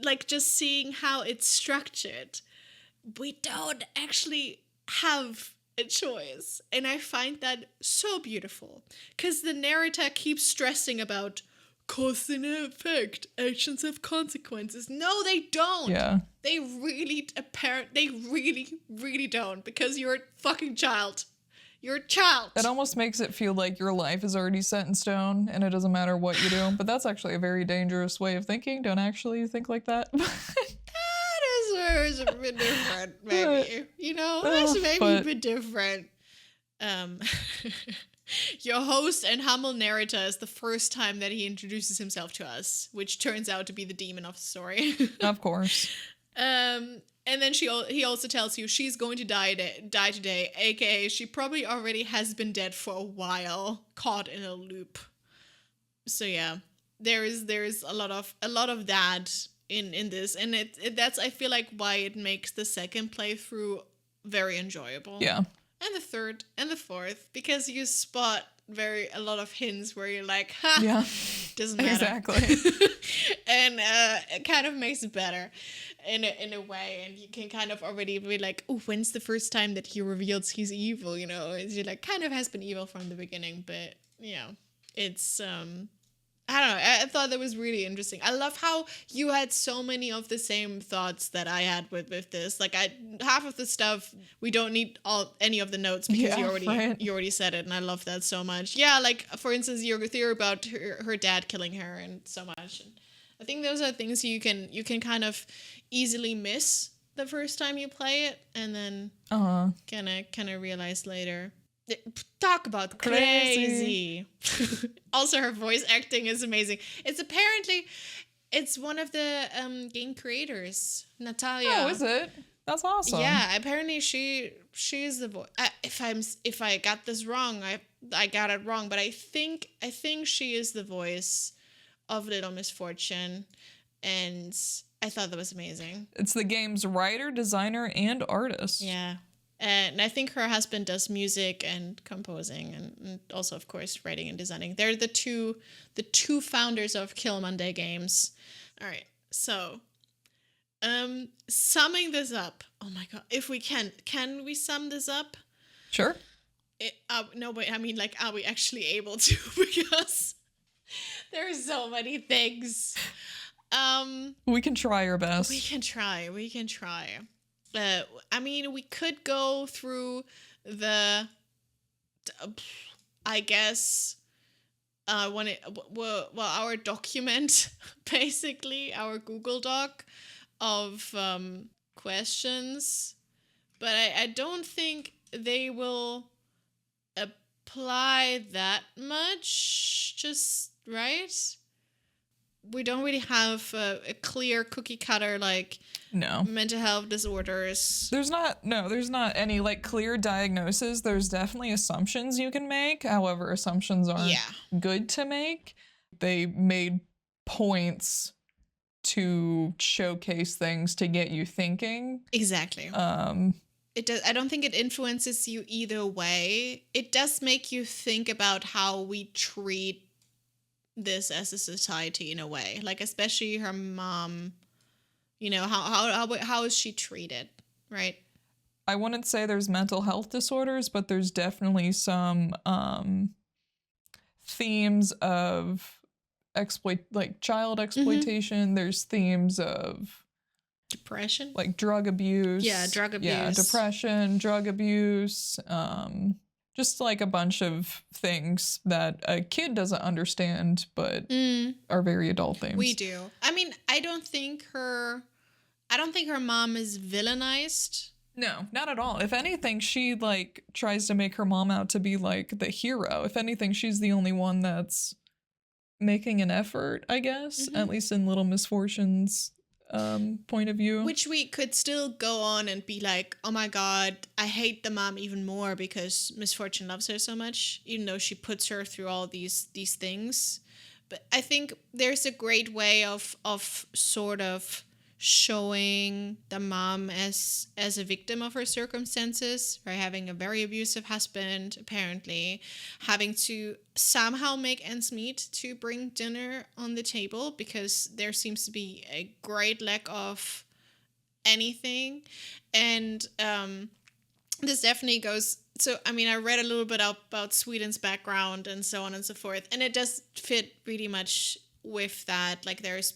like just seeing how it's structured, we don't actually have a choice. And I find that so beautiful because the narrator keeps stressing about cause and effect, actions have consequences. No, they don't. Yeah. They really don't, because you're a fucking child. You're a child. It almost makes it feel like your life is already set in stone and it doesn't matter what you do. But that's actually a very dangerous way of thinking. Don't actually think like that. It's a bit different, maybe. It's maybe a bit different. Your host and humble narrator is the first time that he introduces himself to us, which turns out to be the demon of the story. Of course. And then he also tells you she's going to die today, aka she probably already has been dead for a while, caught in a loop. So yeah, there is a lot of that in this, and that's I feel like why it makes the second playthrough very enjoyable. Yeah. And the third and the fourth, because you spot a lot of hints where you're like, ha, yeah, doesn't matter. Exactly. And it kind of makes it better in a way, and you can kind of already be like, oh, when's the first time that he reveals he's evil? You're like, kind of has been evil from the beginning, but it's I don't know. I thought that was really interesting. I love how you had so many of the same thoughts that I had with this. Like half of the stuff we don't need any of the notes because you already said it, and I love that so much. Yeah, like for instance, your theory about her dad killing her and so much. And I think those are things you can kind of easily miss the first time you play it, and then kind of realize later. Talk about crazy. Also, her voice acting is amazing. It's one of the game creators, Natalia. Oh, is it? That's awesome. Yeah, apparently she is the voice. If I got this wrong, I got it wrong, but I think she is the voice of Little Misfortune, and I thought that was amazing. It's the game's writer, designer, and artist. Yeah. And I think her husband does music and composing, and also, of course, writing and designing. They're the two founders of Killmonday Games. All right, so summing this up. Oh my god, if we can we sum this up? Sure. No, but I mean, like, are we actually able to? Because there are so many things. We can try our best. We can try. I mean, we could go through I guess, our document, basically, our Google Doc of questions, but I don't think they will apply that much, just, right? We don't really have a clear cookie cutter, like, mental health disorders. There's not any like clear diagnosis. There's definitely assumptions you can make. However, assumptions aren't good to make. They made points to showcase things to get you thinking. Exactly. It does. I don't think it influences you either way. It does make you think about how we treat this as a society in a way, like especially her mom. How is she treated, right? I wouldn't say there's mental health disorders, but there's definitely some themes of child exploitation. Mm-hmm. There's themes of depression, like drug abuse. Yeah, drug abuse. Yeah, depression, drug abuse. just like a bunch of things that a kid doesn't understand, but are very adult themes. We do. I mean, I don't think her mom is villainized. No, not at all. If anything, she like tries to make her mom out to be like the hero. If anything, she's the only one that's making an effort, I guess, at least in Little Misfortune's point of view. Which we could still go on and be like, oh my god, I hate the mom even more because Misfortune loves her so much, even though she puts her through all these things. But I think there's a great way of sort of showing the mom as a victim of her circumstances, right? Having a very abusive husband, apparently, having to somehow make ends meet to bring dinner on the table because there seems to be a great lack of anything. And this definitely goes. So, I mean, I read a little bit about Sweden's background and so on and so forth, and it does fit really much with that. Like, there's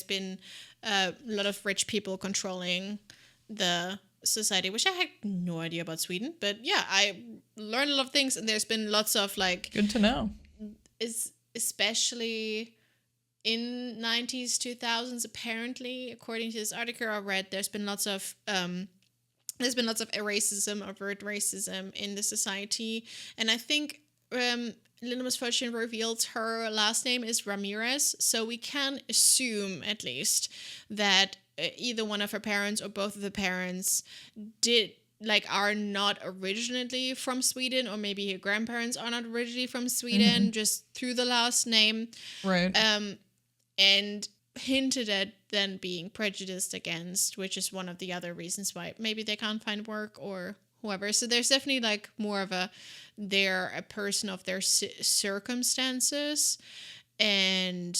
been a lot of rich people controlling the society, which I had no idea about Sweden. But yeah, I learned a lot of things, and there's been lots of like... Good to know. Especially in 90s, 2000s, apparently, according to this article I read, there's been lots of racism, overt racism in the society. And I think Little Misfortune reveals her last name is Ramirez, so we can assume at least that either one of her parents or both of the parents are not originally from Sweden, or maybe her grandparents are not originally from Sweden, just through the last name. Right. And hinted at then being prejudiced against, which is one of the other reasons why maybe they can't find work or whoever. So there's definitely like more of they're a person of their circumstances, and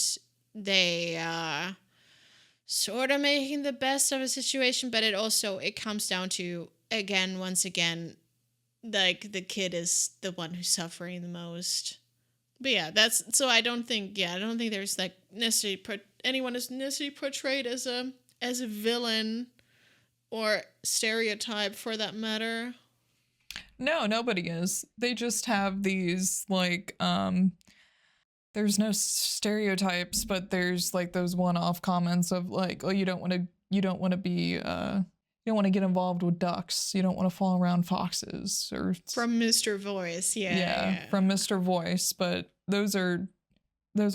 they sort of making the best of a situation, but it comes down to, once again, like the kid is the one who's suffering the most. But yeah, I don't think there's like necessarily anyone is necessarily portrayed as a villain or stereotype for that matter. No, nobody is. They just have these like there's no stereotypes, but there's like those one-off comments of like, oh, you don't want to get involved with ducks. You don't want to fall around foxes, or from Mr. Voice. Yeah, from Mr. Voice, but those are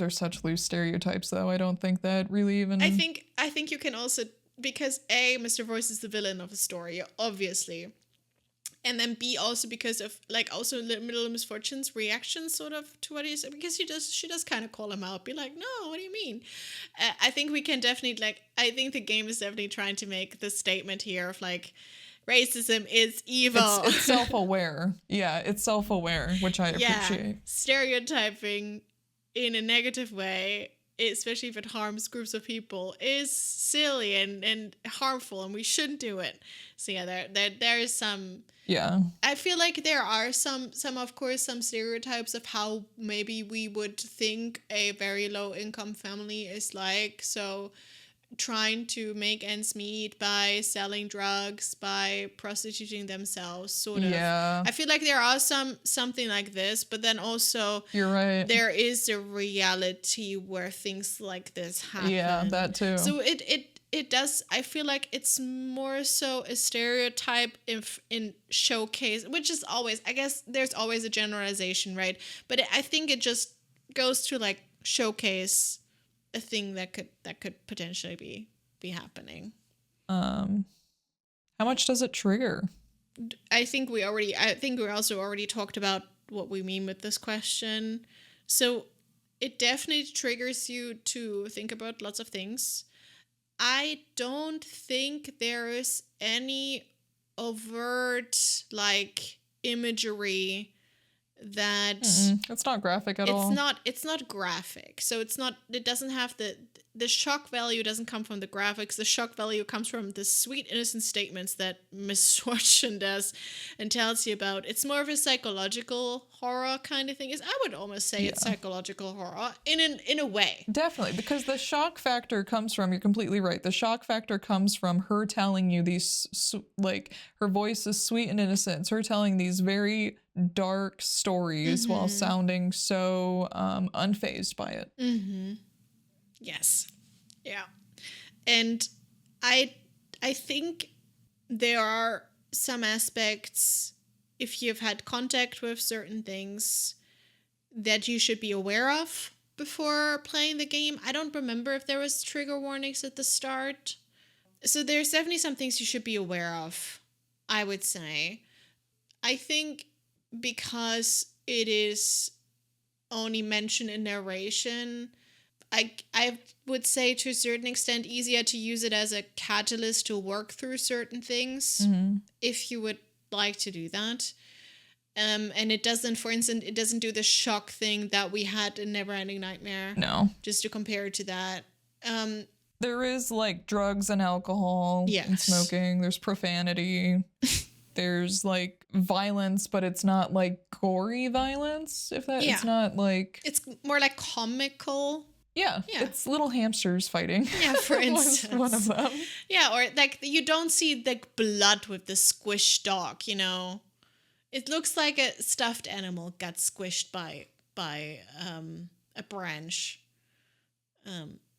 such loose stereotypes though. I don't think that really even I think you can also, because A, Mr. Voice is the villain of the story, obviously. And then B, also because of like also Little Misfortune's reaction sort of to what he said, because she does kind of call him out, be like, no, what do you mean? I think we can definitely I think the game is definitely trying to make the statement here of like, racism is evil. It's self-aware. Yeah, it's self-aware, which I appreciate. Stereotyping in a negative way, especially if it harms groups of people, is silly and harmful, and we shouldn't do it. So yeah, there is some... Yeah. I feel like there are some stereotypes of how maybe we would think a very low income family is like. So trying to make ends meet by selling drugs, by prostituting themselves, sort of. Yeah. I feel like there are something like this, but then also you're right. There is a reality where things like this happen. Yeah, that too. So it does. I feel like it's more so a stereotype in showcase, which is always, I guess there's always a generalization, right? But I think it just goes to like showcase a thing that could potentially be happening. How much does it trigger? I think we also already talked about what we mean with this question. So it definitely triggers you to think about lots of things. I don't think there is any overt like imagery that it's not graphic at all. It's not graphic. So it doesn't have the the shock value doesn't come from the graphics. The shock value comes from the sweet, innocent statements that Misfortune does and tells you about. It's more of a psychological horror kind of thing. I would almost say it's psychological horror in a way. Definitely, because the shock factor comes from, you're completely right, the shock factor comes from her telling you these, like, her voice is sweet and innocent. It's her telling these very dark stories while sounding so unfazed by it. Yes. Yeah. And I think there are some aspects, if you've had contact with certain things, that you should be aware of before playing the game. I don't remember if there was trigger warnings at the start. So there's definitely some things you should be aware of, I would say. I think because it is only mentioned in narration, I would say to a certain extent easier to use it as a catalyst to work through certain things if you would like to do that. And it doesn't, for instance, it doesn't do the shock thing that we had in Neverending Nightmare. No. Just to compare it to that. There is like drugs and alcohol and smoking. There's profanity. There's like violence, but it's not like gory violence. It's not like, it's more like comical. Yeah, it's little hamsters fighting. Yeah, for instance. One of them. Yeah, or like you don't see like blood with the squished dog, you know. It looks like a stuffed animal got squished by a branch.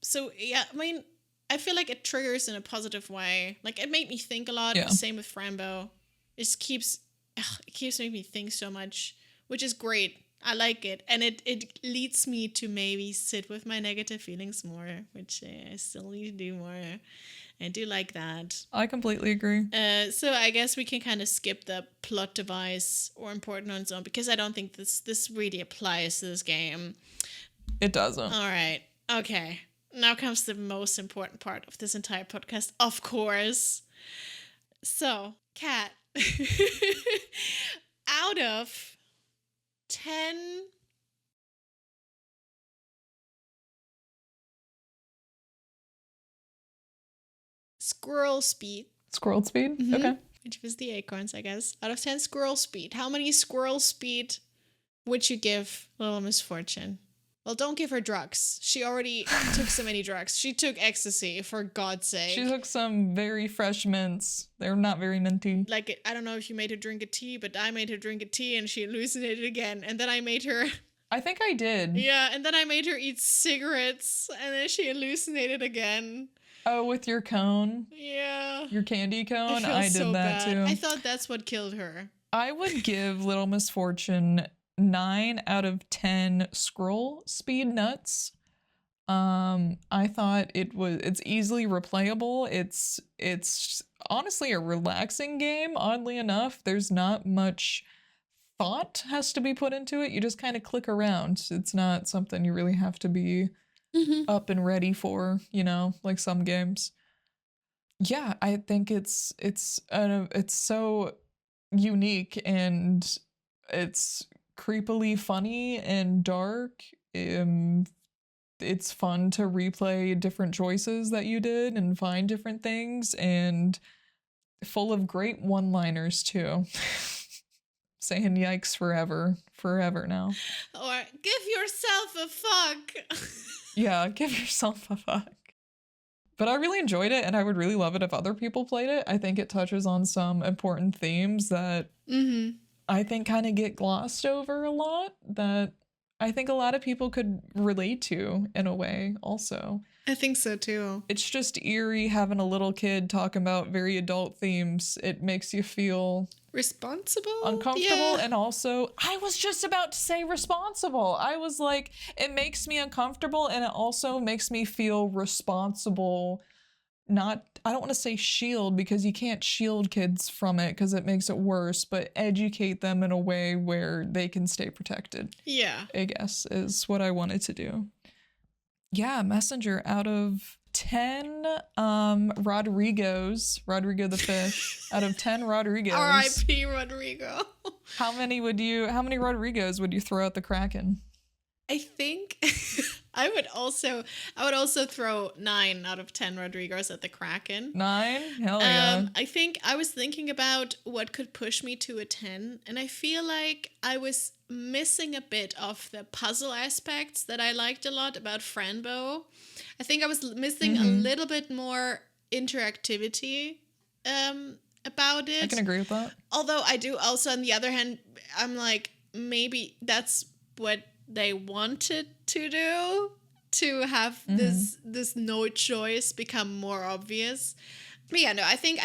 So yeah, I mean, I feel like it triggers in a positive way. Like it made me think a lot. Same with Frambo. It just keeps making me think so much, which is great. I like it. And it leads me to maybe sit with my negative feelings more, which I still need to do more. I do like that. I completely agree. So I guess we can kind of skip the plot device or important on its own, because I don't think this really applies to this game. It doesn't. All right. Okay. Now comes the most important part of this entire podcast, of course. So, Kat, out of 10 squirrel speed. Squirrel speed? Okay. Which was the acorns, I guess. Out of 10 squirrel speed, how many squirrel speed would you give Little Misfortune? Well, don't give her drugs. She already took so many drugs. She took ecstasy, for God's sake. She took some very fresh mints. They're not very minty. Like, I don't know if you made her drink a tea, but I made her drink a tea and she hallucinated again. And then I made her... I think I did. Yeah, and then I made her eat cigarettes and then she hallucinated again. Oh, with your cone? Yeah. Your candy cone? I did so that bad. Too. I thought that's what killed her. I would give Little Misfortune 9 out of 10 scroll speed nuts. I thought it's easily replayable. It's honestly a relaxing game, oddly enough. There's not much thought has to be put into it. You just kind of click around. It's not something you really have to be up and ready for, you know, like some games. Yeah, I think it's so unique and it's creepily funny and dark. It's fun to replay different choices that you did and find different things, and full of great one-liners too. Saying yikes forever now. Or give yourself a fuck. Yeah, give yourself a fuck. But I really enjoyed it, and I would really love it if other people played it. I think it touches on some important themes that I think kind of get glossed over a lot, that I think a lot of people could relate to in a way also. I think so too. It's just eerie having a little kid talking about very adult themes. It makes you feel responsible, uncomfortable, and also I was just about to say responsible. I was like, it makes me uncomfortable and it also makes me feel responsible. I don't want to say shield, because you can't shield kids from it because it makes it worse, but educate them in a way where they can stay protected. Yeah. I guess is what I wanted to do. Yeah, Messenger out of 10 Rodrigo the fish, out of 10 Rodrigos. R.I.P. Rodrigo. How many Rodrigos would you throw at the Kraken? I think I would also throw 9 out of 10 Rodrigos at the Kraken. 9? Hell yeah. I think I was thinking about what could push me to a 10, and I feel like I was missing a bit of the puzzle aspects that I liked a lot about Franbo. I think I was missing a little bit more interactivity about it. I can agree with that. Although I do also, on the other hand, I'm like, maybe that's what they wanted to do, to have this no choice become more obvious. But yeah, no, I think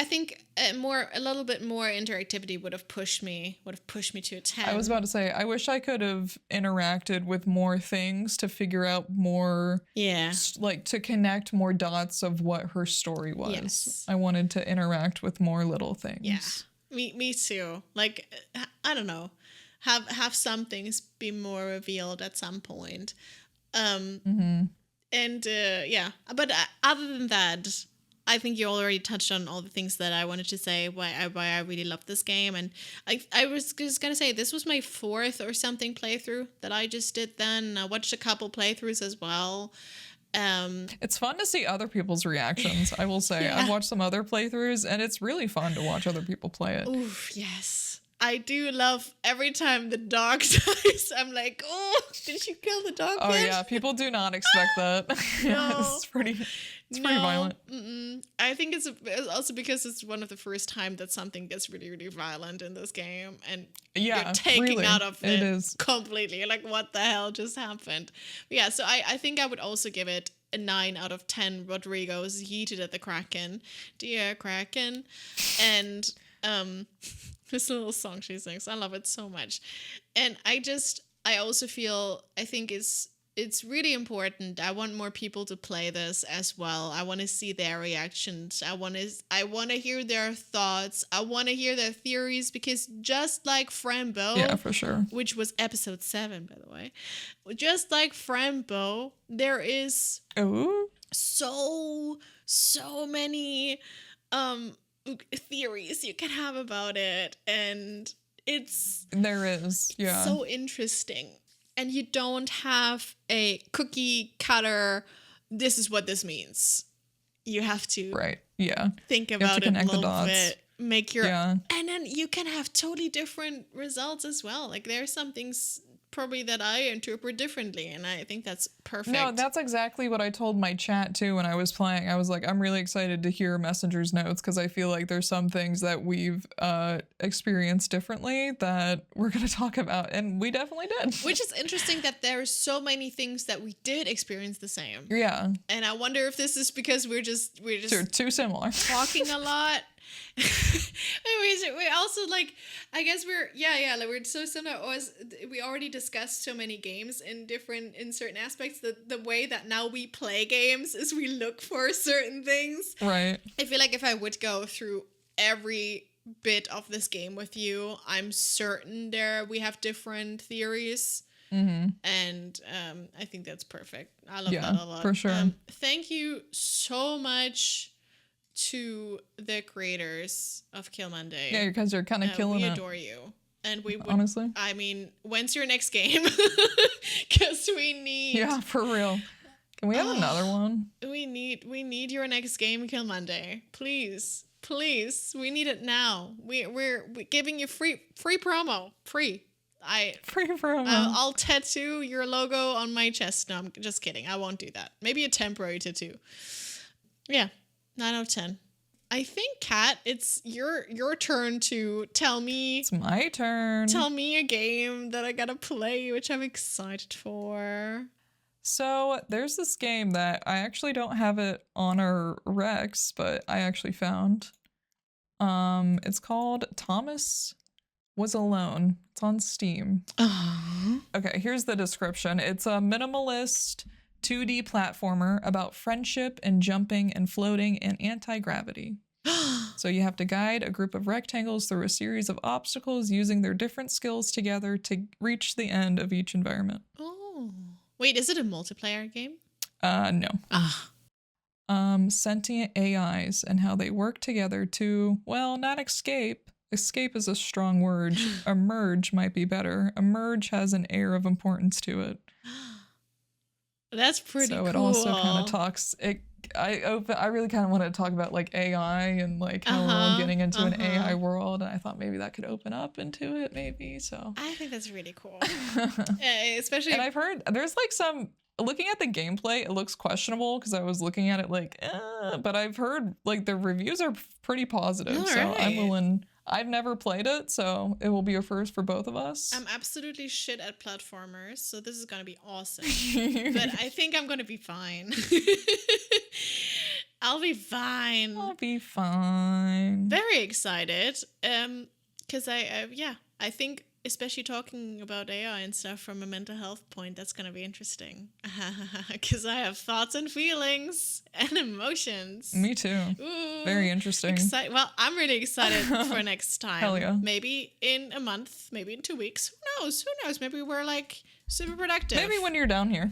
a little bit more interactivity would have pushed me to a 10. I was about to say, I wish I could have interacted with more things to figure out more, like to connect more dots of what her story was. Yes. I wanted to interact with more little things. Yeah, me too. Like, I don't know, have some things be more revealed at some point. And yeah, but other than that, I think you already touched on all the things that I wanted to say, why I really love this game. And I was just going to say, this was my 4th or something playthrough that I just did then. I watched a couple playthroughs as well. It's fun to see other people's reactions, I will say. Yeah. I've watched some other playthroughs, and it's really fun to watch other people play it. Oof, yes. I do love every time the dog dies. I'm like, oh, did you kill the dog? Oh, yeah. People do not expect that. No. It's pretty violent. I think it's also because it's one of the first time that something gets really, really violent in this game. And you're taking really, out of it is completely. You're like, what the hell just happened? But yeah, so I think I would also give it a 9 out of 10 Rodrigos yeeted at the Kraken. Dear Kraken. And this little song she sings, I love it so much. And I also feel, I think it's really important. I want more people to play this as well. I want to see their reactions. I want to hear their thoughts. I want to hear their theories, because just like Franbo, yeah, for sure, which was episode 7, by the way, just like Franbo, there is so many theories you can have about it, and there is so interesting. And you don't have a cookie cutter, this is what this means. You have to think about it a little bit. Make your and then you can have totally different results as well. Like, there are some things probably that I interpret differently, and I think that's perfect. No, that's exactly what I told my chat too when I was playing. I was like, I'm really excited to hear Messenger's notes, because I feel like there's some things that we've experienced differently that we're going to talk about, and we definitely did. Which is interesting that there's so many things that we did experience the same. Yeah. And I wonder if this is because we're just too similar, talking a lot. Anyways, we also, like, I guess like, we're so similar. We already discussed so many games in certain aspects. The way that now we play games is we look for certain things. Right. I feel like if I would go through every bit of this game with you, I'm certain we have different theories. And I think that's perfect. I love that a lot. For sure. Thank you so much to the creators of Killmonday. Yeah, you guys are kind of killing it. We adore you. And we would, honestly, I mean, when's your next game? Because we need... Yeah, for real. Can we have another one? We need your next game, Killmonday. Please. We need it now. We're giving you free promo. Free promo. I'll tattoo your logo on my chest. No, I'm just kidding. I won't do that. Maybe a temporary tattoo. Yeah. 9 out of 10. I think, Kat, it's your turn to tell me. It's my turn. Tell me a game that I gotta play, which I'm excited for. So there's this game that I actually don't have it on our Rex, but I actually found. It's called Thomas Was Alone. It's on Steam. Okay, here's the description. It's a minimalist 2D platformer about friendship and jumping and floating in anti-gravity. So you have to guide a group of rectangles through a series of obstacles using their different skills together to reach the end of each environment. Oh. Wait, is it a multiplayer game? No. Sentient AIs and how they work together to, well, not escape. Escape is a strong word. Emerge might be better. Emerge has an air of importance to it. That's pretty so cool. it also kind of talks. I really kind of wanted to talk about like AI and like how we're all getting into an AI world, and I thought maybe that could open up into it, maybe. So I think that's really cool, especially. And I've heard there's like some. Looking at the gameplay, it looks questionable because I was looking at it like, but I've heard like the reviews are pretty positive, All so right. I'm willing. I've never played it, so it will be a first for both of us. I'm absolutely shit at platformers, so this is gonna be awesome. But I think I'm gonna be fine. I'll be fine. I'll be fine. Very excited. Because I think especially talking about AI and stuff from a mental health point, that's gonna be interesting. Because I have thoughts and feelings and emotions. Me too. Ooh, Very interesting. Well, I'm really excited for next time. Hell yeah. Maybe in a month, maybe in 2 weeks. Who knows? Maybe we're like super productive. Maybe when you're down here.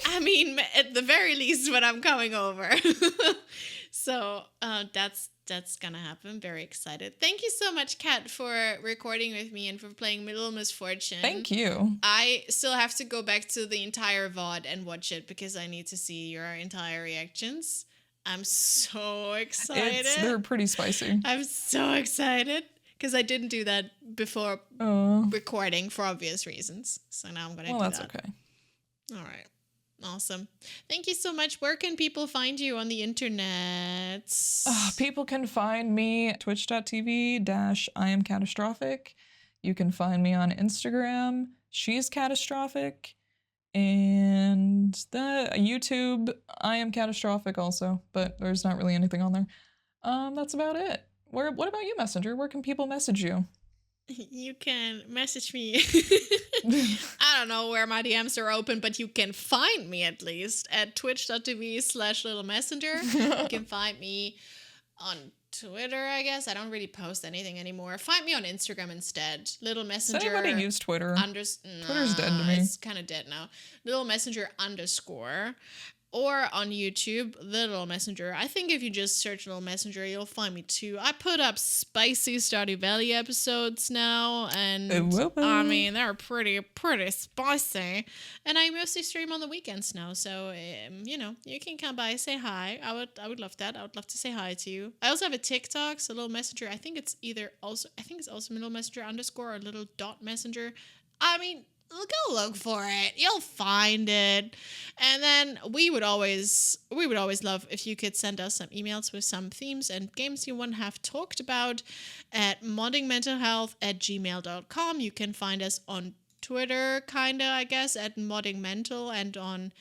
I mean, at the very least, when I'm coming over. So that's gonna happen. Very excited. Thank you so much, Kat, for recording with me and for playing Little Misfortune. Thank you. I still have to go back to the entire VOD and watch it because I need to see your entire reactions. I'm so excited. They're pretty spicy. I'm so excited because I didn't do that before recording for obvious reasons. So now I'm gonna do that. Well, that's okay. All right. Awesome. Thank you so much. Where can people find you on the internet? People can find me at twitch.tv/IamCatastrophic. You can find me on Instagram. She's Catastrophic. And the YouTube, I Am Catastrophic also, but there's not really anything on there. That's about it. What about you, Messenger? Where can people message you? You can message me. I don't know where my DMs are open, but you can find me at least at twitch.tv/littlemessenger. You can find me on Twitter, I guess. I don't really post anything anymore. Find me on Instagram instead. Little Messenger. Does anybody use Twitter? Twitter's dead to me. It's kind of dead now. Little Messenger _ or on YouTube, Little Messenger. I think if you just search Little Messenger, you'll find me too. I put up spicy Stardew Valley episodes now, and I mean, they're pretty spicy. And I mostly stream on the weekends now, so you can come by, say hi. I would love that. I would love to say hi to you. I also have a TikTok, so Little Messenger. I think it's also Little Messenger _ or Little .messenger. I mean, go look for it. You'll find it. And then we would always love if you could send us some emails with some themes and games you want to have talked about at moddingmentalhealth@gmail.com. You can find us on Twitter, I guess, at moddingmental, and on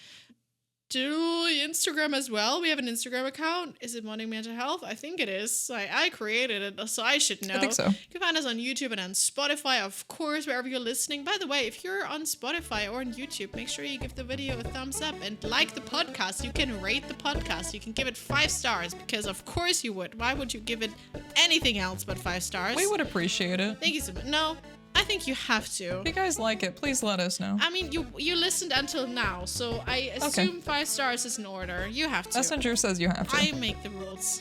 Instagram as well. We have an Instagram account. Is it Modding Mental Health? I think it is. I created it, so I should know. I think so. You can find us on YouTube and on Spotify, of course, wherever you're listening. By the way, if you're on Spotify or on YouTube, make sure you give the video a thumbs up and like the podcast. You can rate the podcast. You can give it 5 stars because, of course, you would. Why would you give it anything else but 5 stars? We would appreciate it. Thank you so much. No, I think you have to. If you guys like it, please let us know. I mean, you listened until now, so I assume 5 stars is in order. You have to. Messenger says you have to. I make the rules.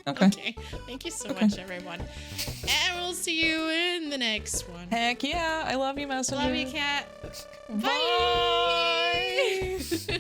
Okay. Thank you so much, everyone. And we'll see you in the next one. Heck yeah. I love you, Messenger. Love you, Kat. Bye. Bye.